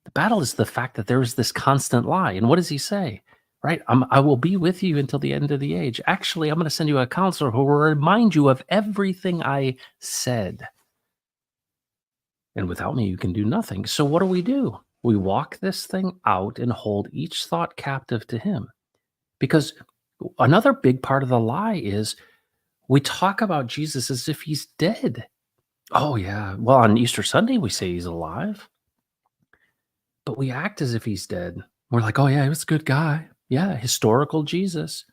The battle is the fact that there is this constant lie. And what does he say? Right? I will be with you until the end of the age. Actually, I'm going to send you a counselor who will remind you of everything I said. And without me, you can do nothing. So what do? We walk this thing out and hold each thought captive to him. Because another big part of the lie is we talk about Jesus as if he's dead. Oh, yeah. Well, on Easter Sunday, we say he's alive. But we act as if he's dead. We're like, oh, yeah, he was a good guy. Yeah, historical Jesus.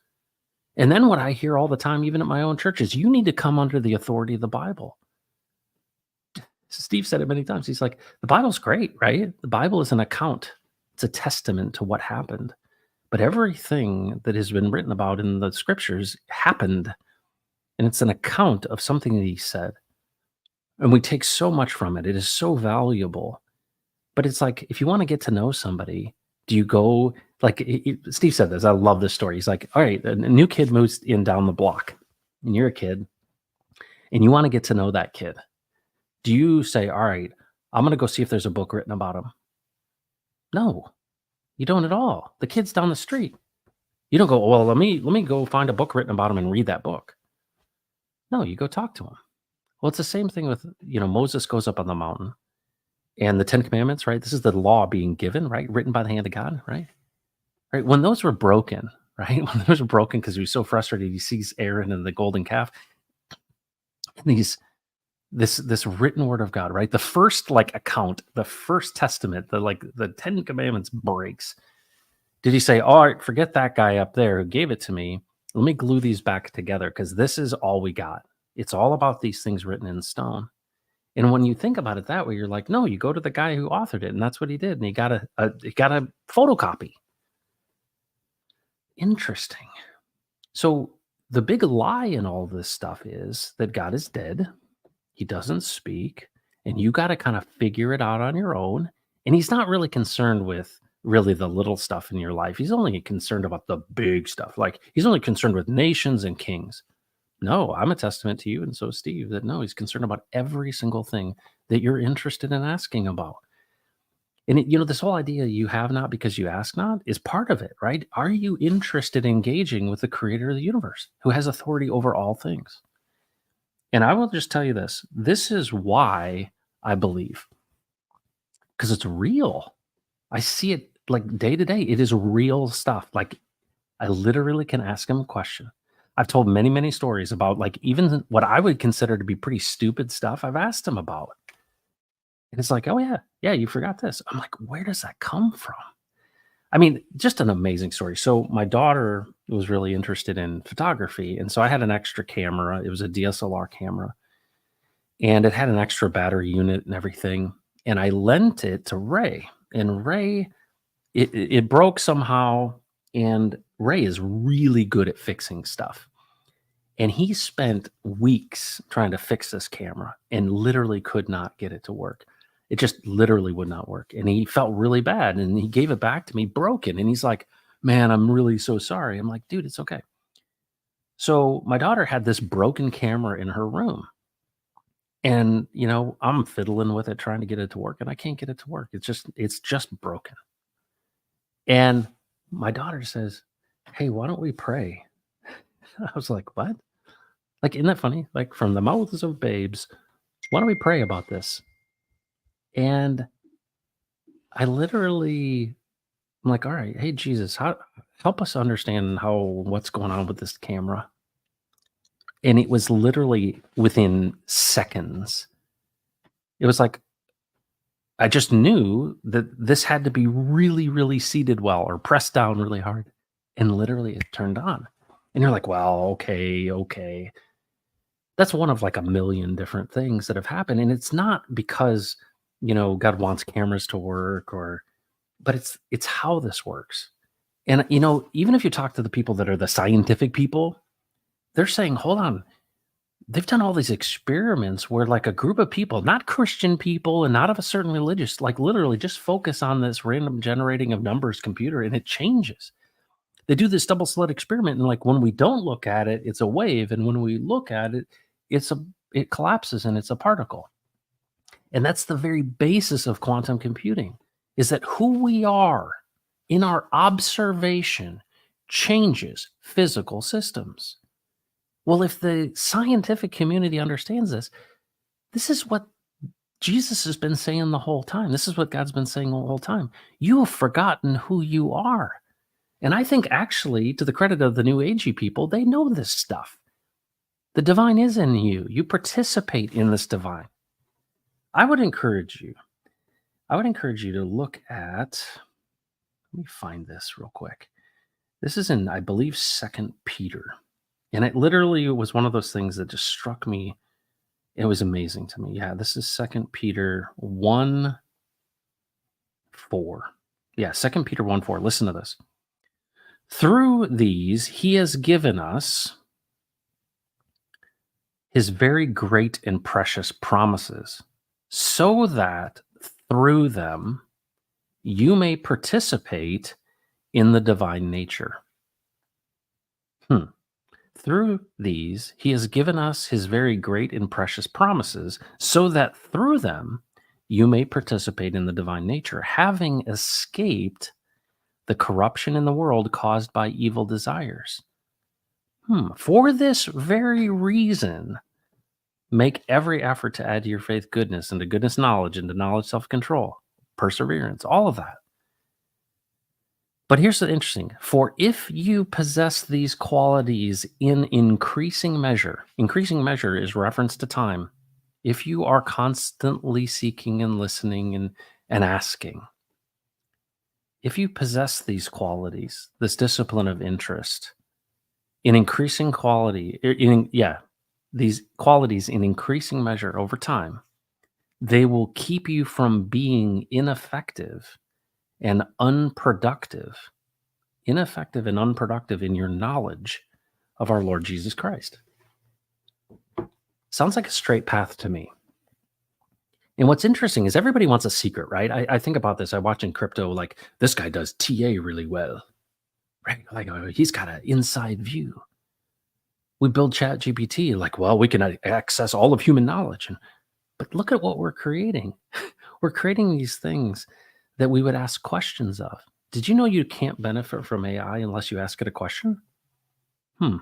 And then what I hear all the time, even at my own church, is you need to come under the authority of the Bible. Steve said it many times. He's like, the Bible's great, right? The Bible is an account, it's a testament to what happened. But everything that has been written about in the scriptures happened, and it's an account of something that he said. And we take so much from it. It is so valuable. But it's like, if you want to get to know somebody, do you go like Steve said this? I love this story. He's like, all right, a new kid moves in down the block, and you're a kid, and you want to get to know that kid. Do you say, all right, I'm going to go see if there's a book written about him? No, you don't at all. The kid's down the street. You don't go, well, let me go find a book written about him and read that book. No, you go talk to him. Well, it's the same thing with, Moses goes up on the mountain and the 10 commandments, right? This is the law being given, right? Written by the hand of God, right? Right. When those were broken, right? When those were broken because he was so frustrated, he sees Aaron and the golden calf and this written word of God, right? The first account, the first testament, the 10 commandments breaks. Did he say, all right, forget that guy up there who gave it to me. Let me glue these back together because this is all we got. It's all about these things written in stone. And when you think about it that way, you're like, no, you go to the guy who authored it, and that's what he did. And he got a photocopy. Interesting. So the big lie in all this stuff is that God is dead. He doesn't speak, and you got to kind of figure it out on your own. And he's not really concerned with really the little stuff in your life. He's only concerned about the big stuff. Like he's only concerned with nations and kings. No, I'm a testament to you, and so is Steve, that no, he's concerned about every single thing that you're interested in asking about. And this whole idea, you have not because you ask not, is part of it, right? Are you interested in engaging with the creator of the universe who has authority over all things? And I will just tell you this is why I believe, because it's real. I see it like day to day. It is real stuff. Like I literally can ask him a question. I've told many, many stories about even what I would consider to be pretty stupid stuff I've asked him about. And it's like, oh yeah, you forgot this. I'm like, where does that come from? I mean, just an amazing story. So my daughter was really interested in photography. And so I had an extra camera. It was a DSLR camera. And it had an extra battery unit and everything. And I lent it to Ray. And Ray, it broke somehow. And Ray is really good at fixing stuff. And he spent weeks trying to fix this camera and literally could not get it to work. It just literally would not work. And he felt really bad. And he gave it back to me broken. And he's like, man, I'm really so sorry. I'm like, dude, it's okay. So my daughter had this broken camera in her room. And, I'm fiddling with it, trying to get it to work. And I can't get it to work. It's just broken. And my daughter says, hey, why don't we pray? I was like, what? Like, isn't that funny? Like, from the mouths of babes, why don't we pray about this? And I literally, I'm like, all right, hey, Jesus, help us understand what's going on with this camera. And it was literally within seconds. It was like, I just knew that this had to be really, really seated well or pressed down really hard. And literally it turned on. And you're like, well, okay. That's one of a million different things that have happened. And it's not because, God wants cameras to work but it's how this works. And, even if you talk to the people that are the scientific people, they're saying, hold on, they've done all these experiments where a group of people, not Christian people and not of a certain religious, literally just focus on this random generating of numbers computer and it changes. They do this double slit experiment and when we don't look at it, it's a wave. And when we look at it, it collapses and it's a particle. And that's the very basis of quantum computing, is that who we are in our observation changes physical systems. Well, if the scientific community understands this is what Jesus has been saying the whole time. This is what God's been saying the whole time. You have forgotten who you are. And I think actually, to the credit of the New Agey people, they know this stuff. The divine is in you. You participate in this divine. I would encourage you to look at, let me find this real quick. This is in, I believe, 2 Peter. And it literally was one of those things that just struck me It was amazing to me. Yeah, this is Second Peter 1 4. Yeah, Second Peter 1 4. Listen to this. Through these, he has given us his very great and precious promises, so that through them you may participate in the divine nature. Through these, he has given us his very great and precious promises, so that through them you may participate in the divine nature, having escaped the corruption in the world caused by evil desires. For this very reason, make every effort to add to your faith goodness, and to goodness knowledge, and to knowledge self-control, perseverance, all of that. But here's the interesting, for if you possess these qualities in increasing measure is reference to time. If you are constantly seeking and listening and asking, if you possess these qualities, this discipline of interest in increasing quality, these qualities in increasing measure over time, they will keep you from being ineffective and unproductive in your knowledge of our Lord Jesus Christ. Sounds like a straight path to me. And what's interesting is everybody wants a secret, right? I think about this. I watch in crypto, like, this guy does TA really well, right? Like, he's got an inside view. We build Chat GPT, like, well, we can access all of human knowledge. But look at what we're creating. We're creating these things that we would ask questions of. Did you know you can't benefit from AI unless you ask it a question? Do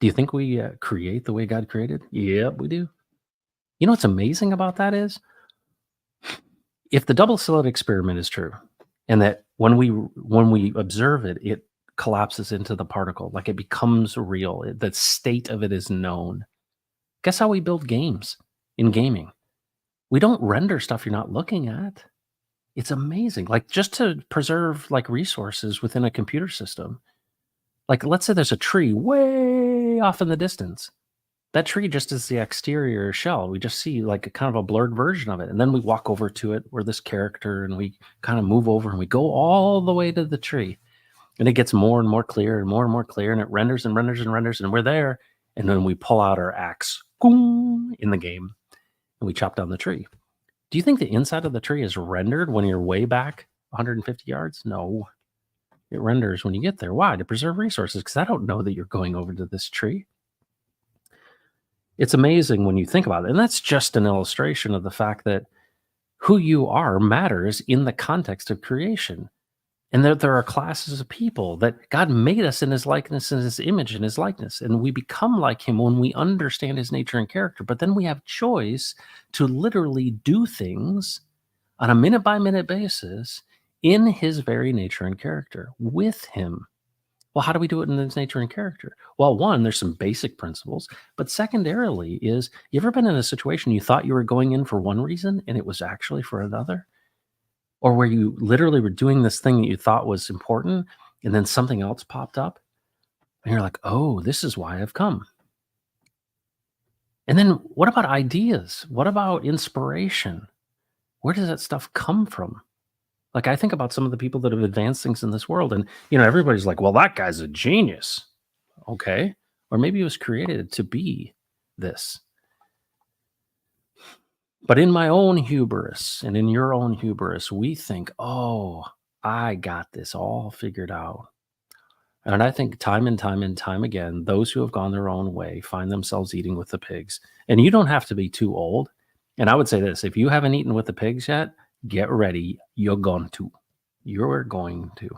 you think we create the way God created? Yep, we do. You know what's amazing about that is, if the double-slit experiment is true, and that when we observe it, it collapses into the particle, like it becomes real, the state of it is known. Guess how we build games in gaming? We don't render stuff you're not looking at. It's amazing. Like, just to preserve like resources within a computer system. Like, let's say there's a tree way off in the distance. That tree just is the exterior shell. We just see like a kind of a blurred version of it. And then we walk over to it. We're this character, and we kind of move over, and we go all the way to the tree. And it gets more and more clear and more clear. And it renders and renders and renders. And we're there. And then we pull out our axe in the game, and we chop down the tree. Do you think the inside of the tree is rendered when you're way back 150 yards? No. It renders when you get there. Why? To preserve resources, because I don't know that you're going over to this tree. It's amazing when you think about it. And that's just an illustration of the fact that who you are matters in the context of creation. And there are classes of people that God made us in his likeness and his image and his likeness. And we become like him when we understand his nature and character. But then we have choice to literally do things on a minute-by-minute basis in his very nature and character with him. Well, how do we do it in his nature and character? Well, one, there's some basic principles. But secondarily is, you ever been in a situation you thought you were going in for one reason and it was actually for another? Or where you literally were doing this thing that you thought was important, and then something else popped up, and you're like, oh, this is why I've come. And then what about ideas? What about inspiration? Where does that stuff come from? Like, I think about some of the people that have advanced things in this world, and, everybody's like, well, that guy's a genius. Okay. Or maybe he was created to be this. But in my own hubris and in your own hubris, we think, oh, I got this all figured out. And I think time and time again, those who have gone their own way find themselves eating with the pigs. And you don't have to be too old. And I would say this, if you haven't eaten with the pigs yet, get ready. You're going to. You're going to.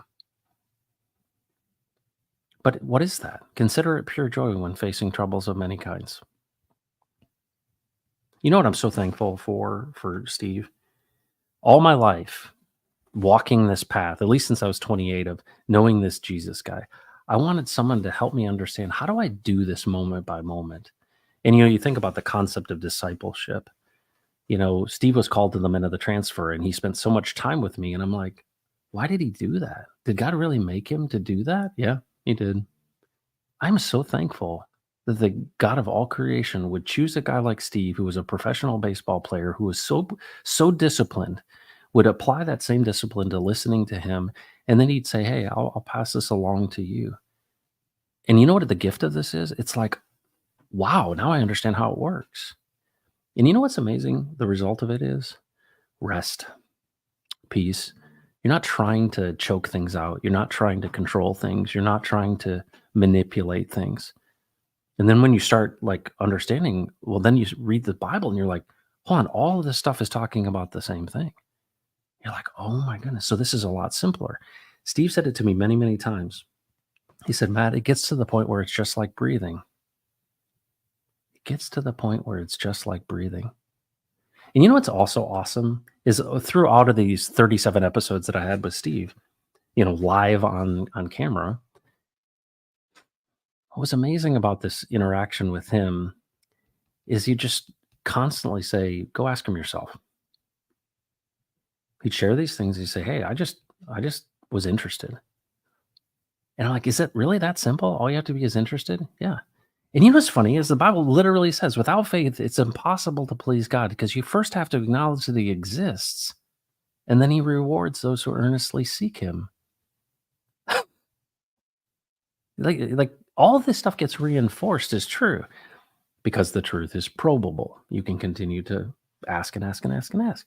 But what is that? Consider it pure joy when facing troubles of many kinds. You know what I'm so thankful for Steve? All my life, walking this path, at least since I was 28, of knowing this Jesus guy, I wanted someone to help me understand, how do I do this moment by moment? And, you think about the concept of discipleship. Steve was called to the men of the transfer, and he spent so much time with me. And I'm like, why did he do that? Did God really make him to do that? Yeah, he did. I'm so thankful that the God of all creation would choose a guy like Steve, who was a professional baseball player, who was so disciplined, would apply that same discipline to listening to him, and then he'd say, "Hey, I'll pass this along to you." And you know what the gift of this is? It's like, wow, now I understand how it works. And you know what's amazing? The result of it is rest, peace. You're not trying to choke things out. You're not trying to control things. You're not trying to manipulate things. And then when you start like understanding, well, then you read the Bible and you're like, hold on, all of this stuff is talking about the same thing. You're like, oh my goodness. So this is a lot simpler. Steve said it to me many, many times. He said, Matt, it gets to the point where it's just like breathing. It gets to the point where it's just like breathing. And you know what's also awesome is throughout of these 37 episodes that I had with Steve, live on camera, what was amazing about this interaction with him is he just constantly say, go ask him yourself. He'd share these things. He'd say, hey, I just was interested. And I'm like, is it really that simple? All you have to be is interested? Yeah. And you know what's funny is the Bible literally says, without faith, it's impossible to please God, because you first have to acknowledge that he exists, and then he rewards those who earnestly seek him. like all this stuff gets reinforced as true because the truth is probable. You can continue to ask and ask and ask and ask.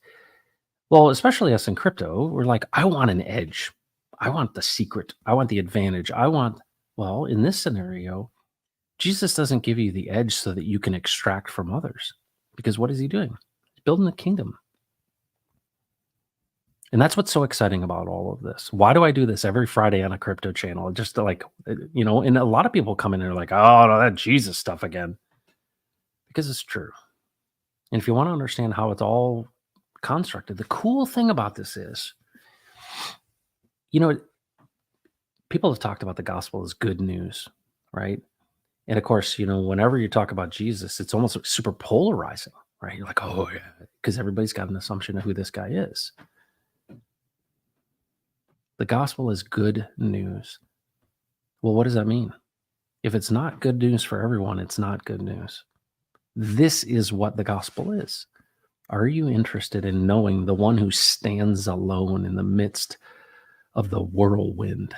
Well, especially us in crypto, we're like, I want an edge. I want the secret. I want the advantage. Well, in this scenario, Jesus doesn't give you the edge so that you can extract from others, because what is he doing? He's building the kingdom. And that's what's so exciting about all of this. Why do I do this every Friday on a crypto channel? Just to and a lot of people come in and are like, oh, no, that Jesus stuff again. Because it's true. And if you want to understand how it's all constructed, the cool thing about this is, people have talked about the gospel as good news, right? And of course, whenever you talk about Jesus, it's almost like super polarizing, right? You're like, oh, yeah, because everybody's got an assumption of who this guy is. The gospel is good news. Well, what does that mean? If it's not good news for everyone, it's not good news. This is what the gospel is. Are you interested in knowing the one who stands alone in the midst of the whirlwind?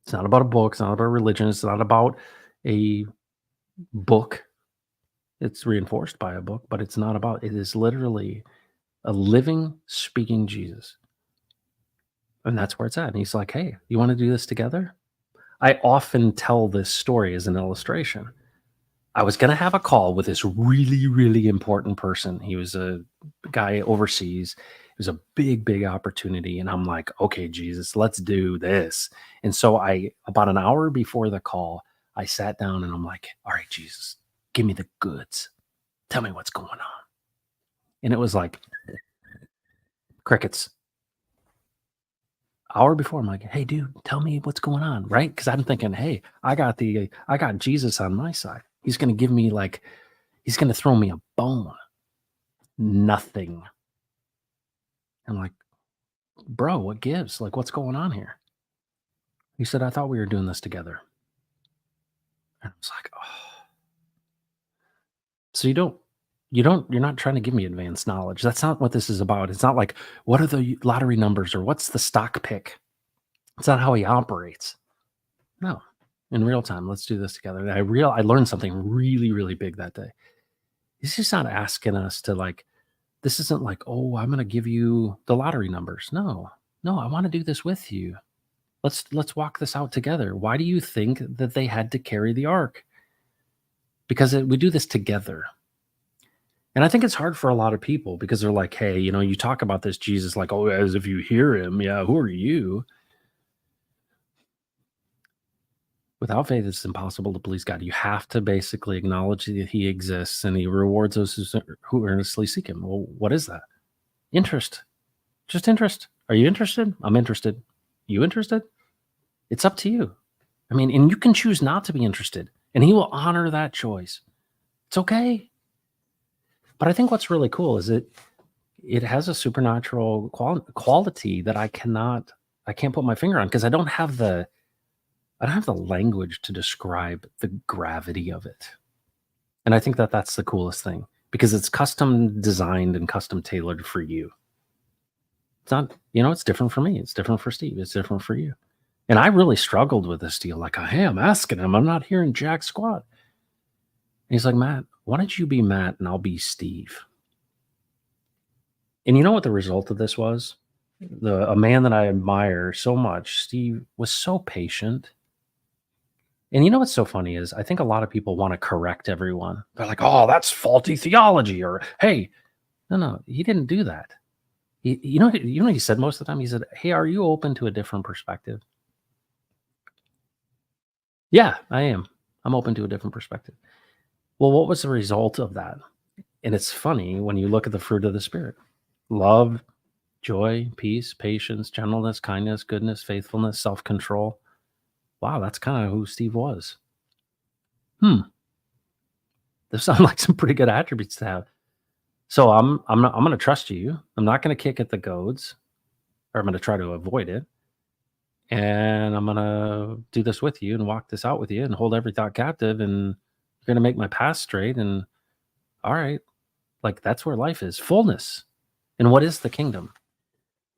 It's not about a book. It's not about religion. It's not about a book. It's reinforced by a book, but it is literally a living, speaking Jesus. And that's where it's at. And he's like, hey, you want to do this together? I often tell this story as an illustration. I was going to have a call with this really, really important person. He was a guy overseas. It was a big, big opportunity. And I'm like, okay, Jesus, let's do this. And so about an hour before the call, I sat down and I'm like, all right, Jesus, give me the goods. Tell me what's going on. And it was like crickets. Hour before, I'm like, hey, dude, tell me what's going on, right? Because I'm thinking, hey, I got Jesus on my side. He's going to give me he's going to throw me a bone. Nothing. I'm like, bro, what gives? What's going on here? He said, I thought we were doing this together. And I was like, oh. So you're not trying to give me advanced knowledge. That's not what this is about. It's not like, what are the lottery numbers or what's the stock pick? It's not how he operates. No, in real time, let's do this together. And I learned something really, really big that day. He's just not asking us to this isn't like, oh, I'm going to give you the lottery numbers. No, I want to do this with you. Let's walk this out together. Why do you think that they had to carry the ark? Because we do this together. And I think it's hard for a lot of people because they're like, hey, you talk about this Jesus like, oh, as if you hear him. Yeah, who are you? Without faith, it's impossible to please God. You have to basically acknowledge that he exists and he rewards those who earnestly seek him. Well, what is that? Interest. Just interest. Are you interested? I'm interested. You interested? It's up to you. I mean, and you can choose not to be interested, and he will honor that choice. It's okay. But I think what's really cool is it has a supernatural quality that I can't put my finger on because I don't have the I don't have the language to describe the gravity of it. And I think that that's the coolest thing because it's custom designed and custom tailored for you. It's not, it's different for me. It's different for Steve. It's different for you. And I really struggled with this deal. Like, hey, I'm asking him. I'm not hearing jack squat. And he's like, Matt, why don't you be Matt and I'll be Steve? And you know what the result of this was? A man that I admire so much, Steve, was so patient. And you know what's so funny is I think a lot of people want to correct everyone. They're like, oh, that's faulty theology. Or, hey, no, he didn't do that. You know what he said most of the time? He said, hey, are you open to a different perspective? Yeah, I am. I'm open to a different perspective. Well, what was the result of that? And it's funny when you look at the fruit of the Spirit: love, joy, peace, patience, gentleness, kindness, goodness, faithfulness, self-control. Wow, that's kind of who Steve was. Those sound like some pretty good attributes to have. So I'm going to trust you. I'm not going to kick at the goads, or I'm going to try to avoid it. And I'm going to do this with you and walk this out with you and hold every thought captive. And you're going to make my path straight. And all right, like that's where life is, fullness. And what is the kingdom?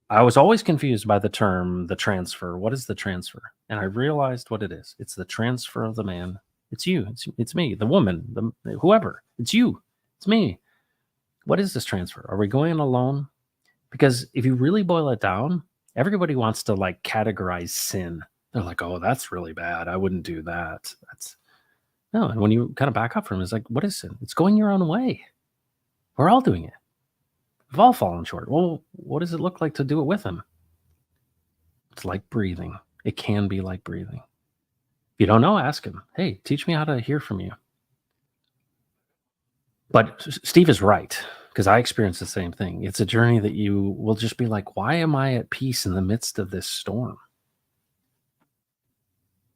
I was always confused by the term, the transfer. What is the transfer? And I realized what it is. It's the transfer of the man. It's you. It's me, the woman, whoever. It's you. It's me. What is this transfer? Are we going alone? Because if you really boil it down, everybody wants to like categorize sin. They're like, oh, that's really bad. I wouldn't do that. No. And when you kind of back up from it, it's like, what is sin? It's going your own way. We're all doing it. We've all fallen short. Well, what does it look like to do it with him? It's like breathing. It can be like breathing. If you don't know, ask him. Hey, teach me how to hear from you. But Steve is right, because I experienced the same thing. It's a journey that you will just be like, why am I at peace in the midst of this storm?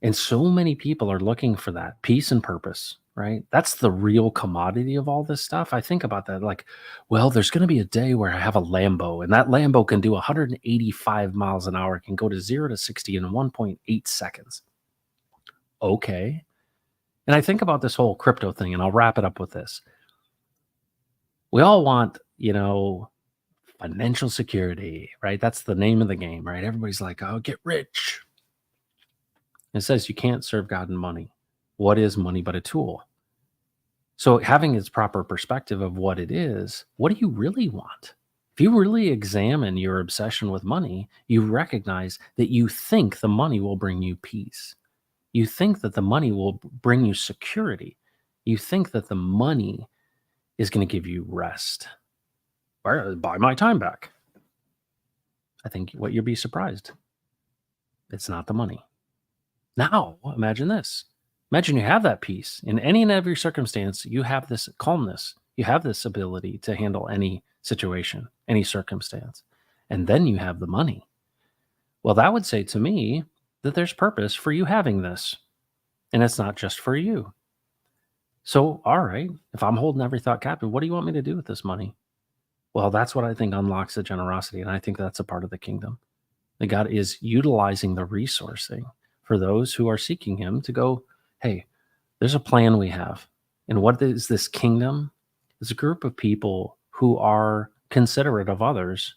And so many people are looking for that peace and purpose, right? That's the real commodity of all this stuff. I think about that like, well, there's going to be a day where I have a Lambo, and that Lambo can do 185 miles an hour, can go to 0 to 60 in 1.8 seconds. Okay. And I think about this whole crypto thing, and I'll wrap it up with this. We all want, financial security, right? That's the name of the game, right? Everybody's like, oh, get rich. It says you can't serve God and money. What is money but a tool? So having its proper perspective of what it is, what do you really want? If you really examine your obsession with money, you recognize that you think the money will bring you peace. You think that the money will bring you security. You think that the money is going to give you rest. Or buy my time back. I think what you'll be surprised. It's not the money. Now, imagine this. Imagine you have that peace. In any and every circumstance, you have this calmness. You have this ability to handle any situation, any circumstance. And then you have the money. Well, that would say to me that there's purpose for you having this. And it's not just for you. So, all right, if I'm holding every thought captive, what do you want me to do with this money? Well, that's what I think unlocks the generosity. And I think that's a part of the kingdom. That God is utilizing the resourcing for those who are seeking him to go, hey, there's a plan we have. And what is this kingdom? It's a group of people who are considerate of others,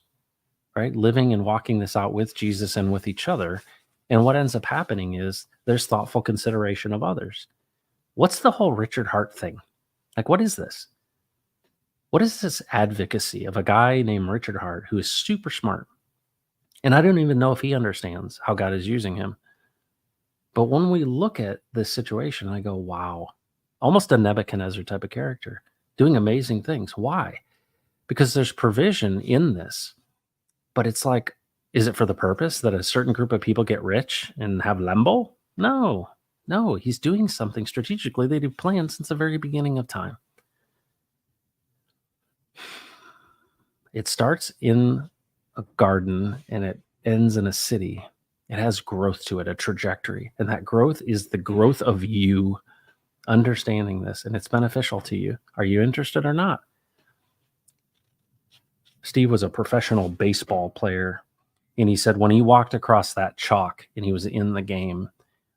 right? Living and walking this out with Jesus and with each other. And what ends up happening is there's thoughtful consideration of others. What's the whole Richard Hart thing? Like, what is this? What is this advocacy of a guy named Richard Hart who is super smart? And I don't even know if he understands how God is using him. But when we look at this situation, I go, wow, almost a Nebuchadnezzar type of character doing amazing things. Why? Because there's provision in this. But it's like, is it for the purpose that a certain group of people get rich and have Lambo? No, he's doing something strategically that he planned since the very beginning of time. It starts in a garden and it ends in a city. It has growth to it, a trajectory. And that growth is the growth of you understanding this, and it's beneficial to you. Are you interested or not? Steve was a professional baseball player, and he said when he walked across that chalk and he was in the game,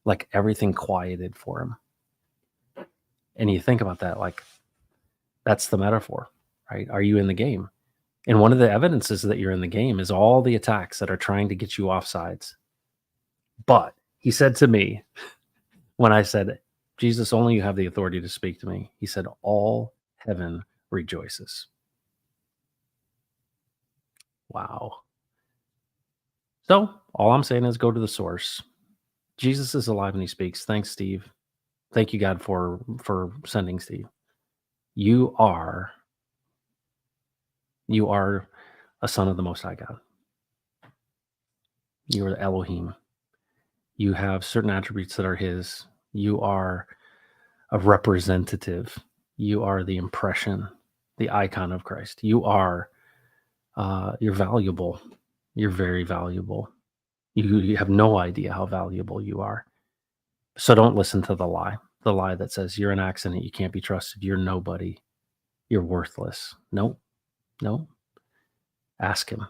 like everything quieted for him. And you think about that, like that's the metaphor, right? Are you in the game? And one of the evidences that you're in the game is all the attacks that are trying to get you off sides. But he said to me, when I said, Jesus, only you have the authority to speak to me, he said, all heaven rejoices. Wow. So all I'm saying is go to the source. Jesus is alive and he speaks. Thanks, Steve. Thank you, God, for sending Steve. You are a son of the Most High God. You are Elohim. You have certain attributes that are his. You are a representative. You are the impression, the icon of Christ. You are, you're valuable. You're very valuable. You have no idea how valuable you are. So don't listen to the lie that says you're an accident, you can't be trusted, you're nobody, you're worthless. No. Ask him,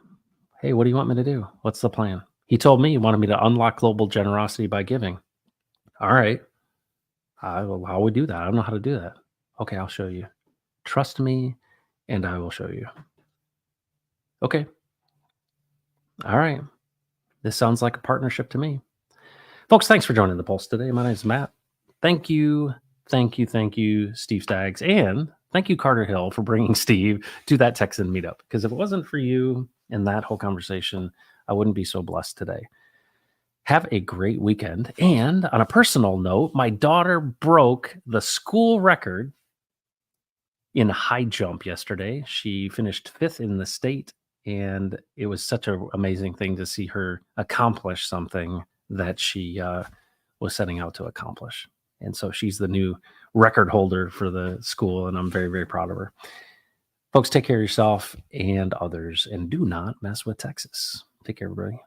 hey, what do you want me to do? What's the plan? He told me he wanted me to unlock global generosity by giving. All right. How will we do that? I don't know how to do that. Okay, I'll show you. Trust me, and I will show you. Okay. All right. This sounds like a partnership to me. Folks, thanks for joining the Pulse today. My name is Matt. Thank you, Steve Staggs. And thank you, Carter Hill, for bringing Steve to that Texan meetup. Because if it wasn't for you and that whole conversation, I wouldn't be so blessed today. Have a great weekend. And on a personal note, my daughter broke the school record in high jump yesterday. She finished 5th in the state, and it was such an amazing thing to see her accomplish something that she was setting out to accomplish. And so she's the new record holder for the school, and I'm very, very proud of her. Folks, take care of yourself and others, and do not mess with Texas. Take care, everybody.